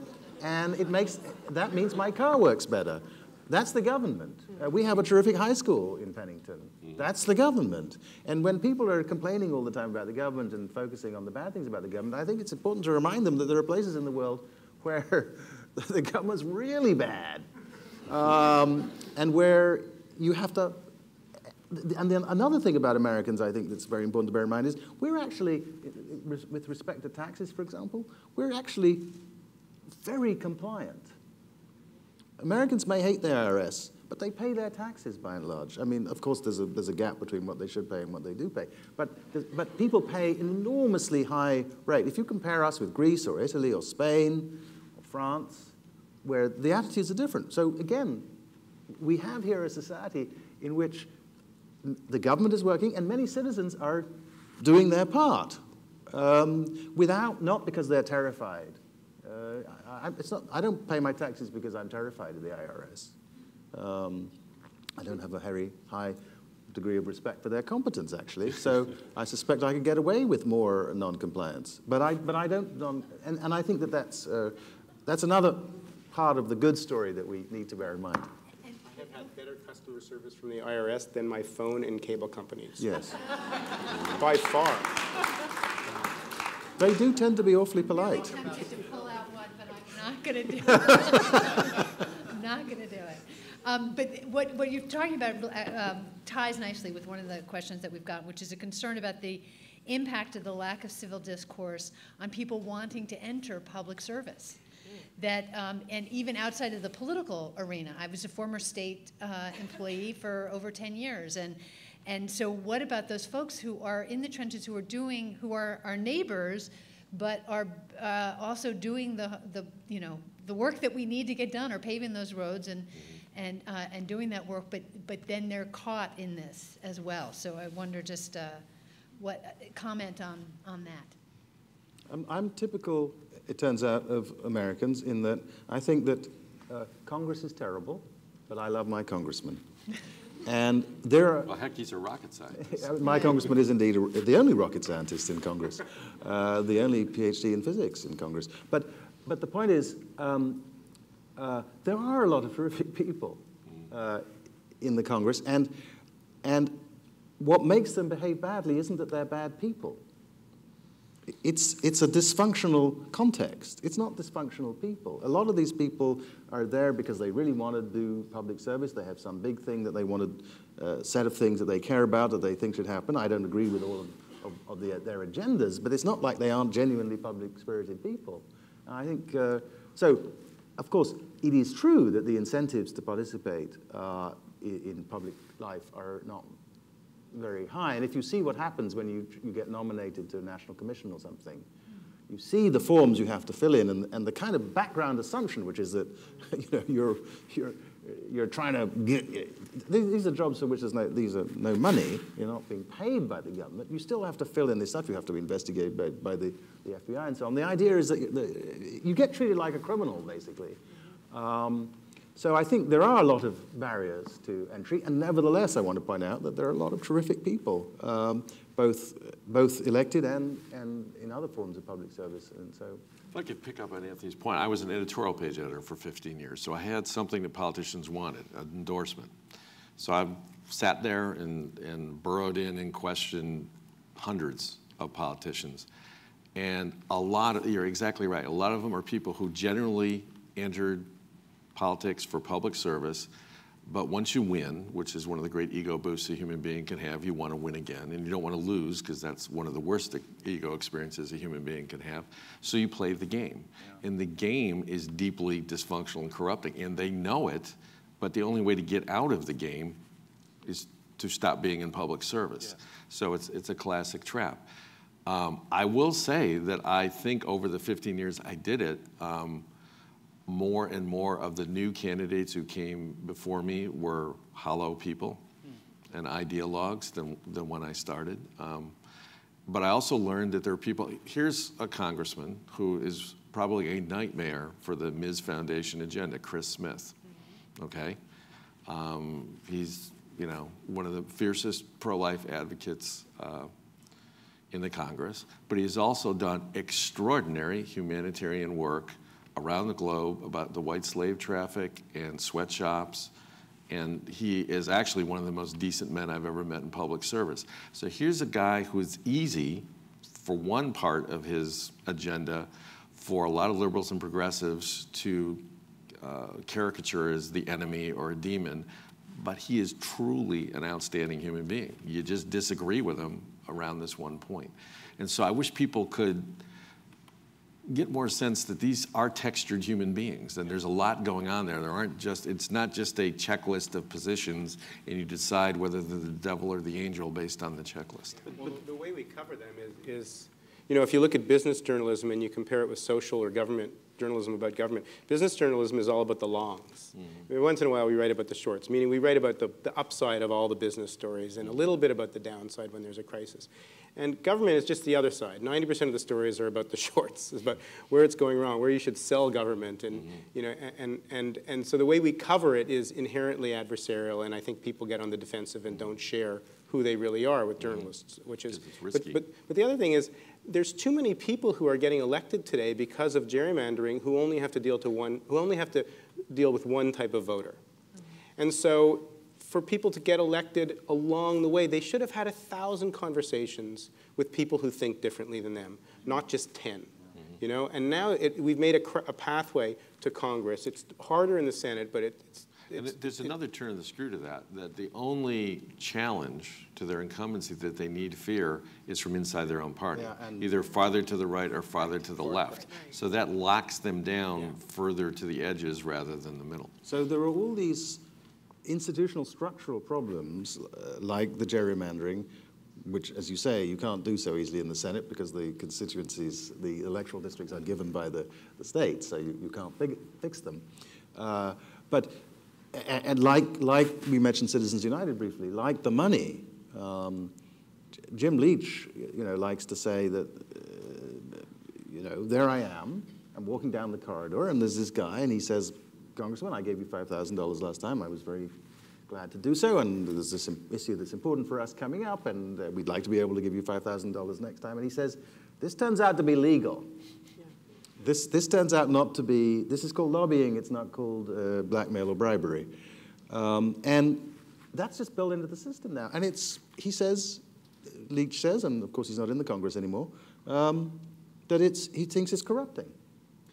Speaker 5: that means my car works better. That's the government. We have a terrific high school in Pennington. That's the government. And when people are complaining all the time about the government and focusing on the bad things about the government, I think it's important to remind them that there are places in the world where the government's really bad, and where you have to. And then another thing about Americans, I think, that's very important to bear in mind is we're actually, with respect to taxes, for example, we're actually very compliant. Americans may hate the IRS, but they pay their taxes by and large. I mean, of course, there's a gap between what they should pay and what they do pay. But people pay an enormously high rate. If you compare us with Greece or Italy or Spain or France, where the attitudes are different. So again, we have here a society in which the government is working and many citizens are doing their part, not because they're terrified. I don't pay my taxes because I'm terrified of the IRS. I don't have a very high degree of respect for their competence, actually. So I suspect I could get away with more non-compliance. But I don't, and I think that's another part of the good story that we need to bear in mind.
Speaker 3: I have had better customer service from the IRS than my phone and cable companies.
Speaker 5: Yes.
Speaker 3: By far.
Speaker 5: They do tend to be awfully polite.
Speaker 1: Tempted to pull not going to do it. I'm not going to do it. But what you're talking about ties nicely with one of the questions that we've got, which is a concern about the impact of the lack of civil discourse on people wanting to enter public service. That, and even outside of the political arena. I was a former state employee for over 10 years. And so what about those folks who are in the trenches, who are our neighbors, but are also doing the work that we need to get done, or paving those roads and doing that work, but then they're caught in this as well. So I wonder just what comment on that.
Speaker 5: I'm typical, it turns out, of Americans in that I think that Congress is terrible, but I love my congressman. And there are...
Speaker 2: Well, heck, he's a rocket scientist.
Speaker 5: My congressman is indeed the only rocket scientist in Congress, the only PhD in physics in Congress. But the point is, there are a lot of terrific people in the Congress, and what makes them behave badly isn't that they're bad people. It's a dysfunctional context. It's not dysfunctional people. A lot of these people are there because they really want to do public service. They have some big thing that they want to, set of things that they care about, that they think should happen. I don't agree with all of their agendas, but it's not like they aren't genuinely public-spirited people. I think, so, of course, it is true that the incentives to participate in public life are not very high. And if you see what happens when you get nominated to a national commission or something, you see the forms you have to fill in, and the kind of background assumption, which is that you're trying to get, these are jobs for which there's no money, you're not being paid by the government, you still have to fill in this stuff, you have to be investigated by the FBI and so on. The idea is that you get treated like a criminal, basically. So I think there are a lot of barriers to entry, and nevertheless, I want to point out that there are a lot of terrific people, both elected and in other forms of public service. And so,
Speaker 2: if I could pick up on Anthony's point, I was an editorial page editor for 15 years, so I had something that politicians wanted, an endorsement. So I sat there and burrowed in and questioned hundreds of politicians, and you're exactly right, a lot of them are people who generally entered politics for public service, but once you win, which is one of the great ego boosts a human being can have, you want to win again, and you don't want to lose, because that's one of the worst ego experiences a human being can have, so you play the game. Yeah. And the game is deeply dysfunctional and corrupting, and they know it, but the only way to get out of the game is to stop being in public service. Yeah. So it's a classic trap. I will say that I think over the 15 years I did it, more and more of the new candidates who came before me were hollow people and ideologues than when I started. But I also learned that there are people, here's a congressman who is probably a nightmare for the Ms. Foundation agenda, Chris Smith, okay? He's, one of the fiercest pro-life advocates in the Congress, but he's also done extraordinary humanitarian work around the globe about the white slave traffic and sweatshops, and he is actually one of the most decent men I've ever met in public service. So here's a guy who's easy for one part of his agenda for a lot of liberals and progressives to caricature as the enemy or a demon, but he is truly an outstanding human being. You just disagree with him around this one point. And so I wish people could get more sense that these are textured human beings, and there's a lot going on there. It's not just a checklist of positions, and you decide whether they're the devil or the angel based on the checklist.
Speaker 3: But the way we cover them is, if you look at business journalism and you compare it with social or government journalism about government, business journalism is all about the longs. Mm-hmm. Once in a while we write about the shorts, meaning we write about the upside of all the business stories and a little bit about the downside when there's a crisis. And government is just the other side. 90% of the stories are about the shorts, it's about where it's going wrong, where you should sell government, and and so the way we cover it is inherently adversarial, and I think people get on the defensive and don't share who they really are with journalists, which is
Speaker 2: risky.
Speaker 3: But the other thing is, there's too many people who are getting elected today because of gerrymandering who only have to deal with one type of voter, and so, for people to get elected along the way, they should have had 1,000 conversations with people who think differently than them, not just 10. you know. And now we've made a pathway to Congress. It's harder in the Senate, but
Speaker 2: there's another turn of the screw to that the only challenge to their incumbency that they need fear is from inside their own party, either farther to the right or farther to the left. So that locks them down further to the edges rather than the middle.
Speaker 5: So there are all these institutional structural problems like the gerrymandering, which, as you say, you can't do so easily in the Senate because the constituencies, the electoral districts are given by the states, so you can't fix them. And like we mentioned Citizens United briefly, like the money, Jim Leach, likes to say that, there I am, I'm walking down the corridor, and there's this guy, and he says, Congressman, I gave you $5,000 last time. I was very glad to do so, and there's this issue that's important for us coming up, and we'd like to be able to give you $5,000 next time. And he says, this turns out to be legal. This turns out not to be, this is called lobbying, it's not called blackmail or bribery. And that's just built into the system now. And Leach says, and of course he's not in the Congress anymore, that he thinks it's corrupting.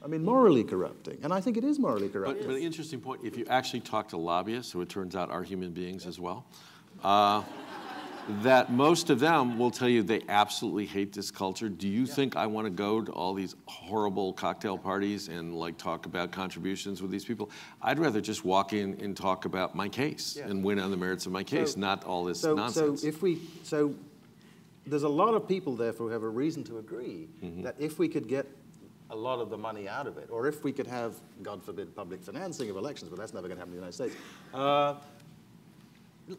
Speaker 5: I mean, morally corrupting. And I think it is morally corrupting.
Speaker 2: But an interesting point, if you actually talk to lobbyists, who it turns out are human beings as well, that most of them will tell you they absolutely hate this culture. Do you think I want to go to all these horrible cocktail parties and talk about contributions with these people? I'd rather just walk in and talk about my case and win on the merits of my case, not all this nonsense.
Speaker 5: So there's a lot of people, therefore, who have a reason to agree that if we could get a lot of the money out of it, or if we could have, God forbid, public financing of elections, but that's never going to happen in the United States,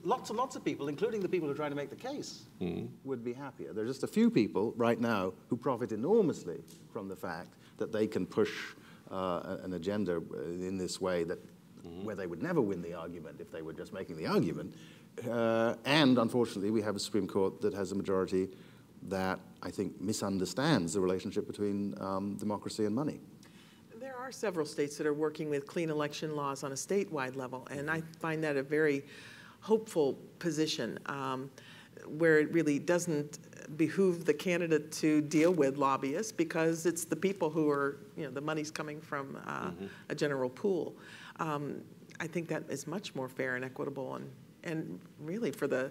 Speaker 5: lots and lots of people, including the people who are trying to make the case, would be happier. There are just a few people right now who profit enormously from the fact that they can push an agenda in this way where they would never win the argument if they were just making the argument. And unfortunately, we have a Supreme Court that has a majority that I think misunderstands the relationship between democracy and money.
Speaker 4: There are several states that are working with clean election laws on a statewide level, and I find that a very hopeful position where it really doesn't behoove the candidate to deal with lobbyists because it's the people who are, the money's coming from a general pool. I think that is much more fair and equitable, and really for the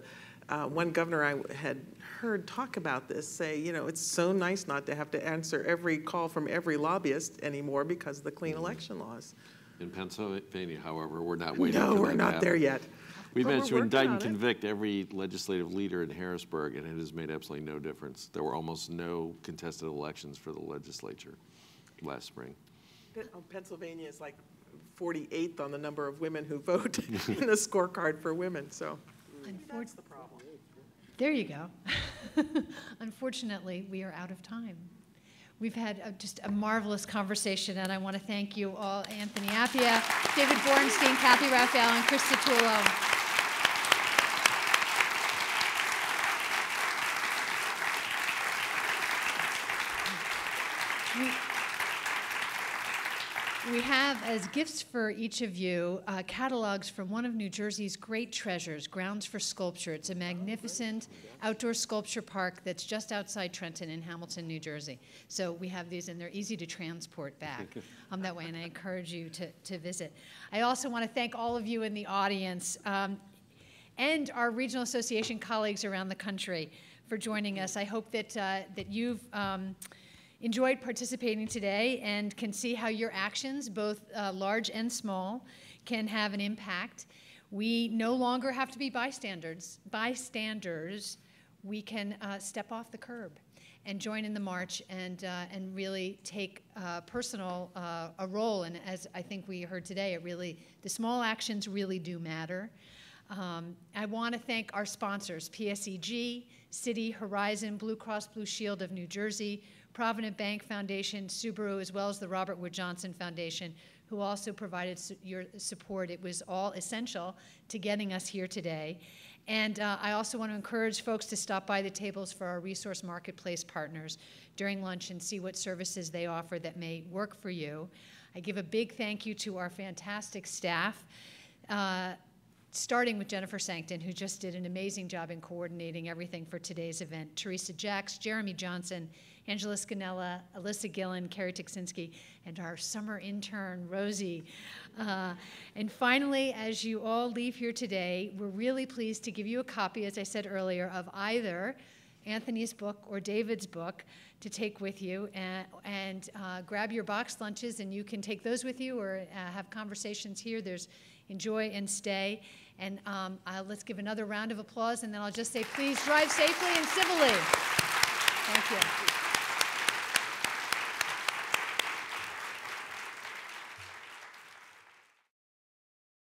Speaker 4: one governor I had heard talk about this say, it's so nice not to have to answer every call from every lobbyist anymore because of the clean election laws.
Speaker 2: In Pennsylvania, however, we're not waiting for that.
Speaker 4: No, we're not there yet.
Speaker 2: We managed to indict and convict every legislative leader in Harrisburg, and it has made absolutely no difference. There were almost no contested elections for the legislature last spring.
Speaker 4: Pennsylvania is like 48th on the number of women who vote in the scorecard for women, so that's the problem.
Speaker 1: There you go. Unfortunately, we are out of time. We've had just a marvelous conversation, and I want to thank you all, Anthony Appia, David Borenstein, Kathy Raphael, and Chris Tutullo. We have, as gifts for each of you, catalogs from one of New Jersey's great treasures, Grounds for Sculpture. It's a magnificent outdoor sculpture park that's just outside Trenton in Hamilton, New Jersey. So we have these, and they're easy to transport back that way, and I encourage you to visit. I also want to thank all of you in the audience and our regional association colleagues around the country for joining us. I hope that you've enjoyed participating today and can see how your actions, both large and small, can have an impact. We no longer have to be bystanders. We can step off the curb and join in the march and really take personal a role. And as I think we heard today, the small actions really do matter. I want to thank our sponsors, PSEG, Citi, Horizon, Blue Cross Blue Shield of New Jersey, Provident Bank Foundation, Subaru, as well as the Robert Wood Johnson Foundation, who also provided your support. It was all essential to getting us here today. And I also want to encourage folks to stop by the tables for our resource marketplace partners during lunch and see what services they offer that may work for you. I give a big thank you to our fantastic staff. starting with Jennifer Sankton, who just did an amazing job in coordinating everything for today's event, Teresa Jacks, Jeremy Johnson, Angela Scanella, Alyssa Gillen, Carrie Tiksinski, and our summer intern, Rosie. And finally, as you all leave here today, we're really pleased to give you a copy, as I said earlier, of either Anthony's book or David's book to take with you, and grab your boxed lunches, and you can take those with you or have conversations here. There's Enjoy and Stay. And let's give another round of applause, and then I'll just say, please drive safely and civilly. Thank you.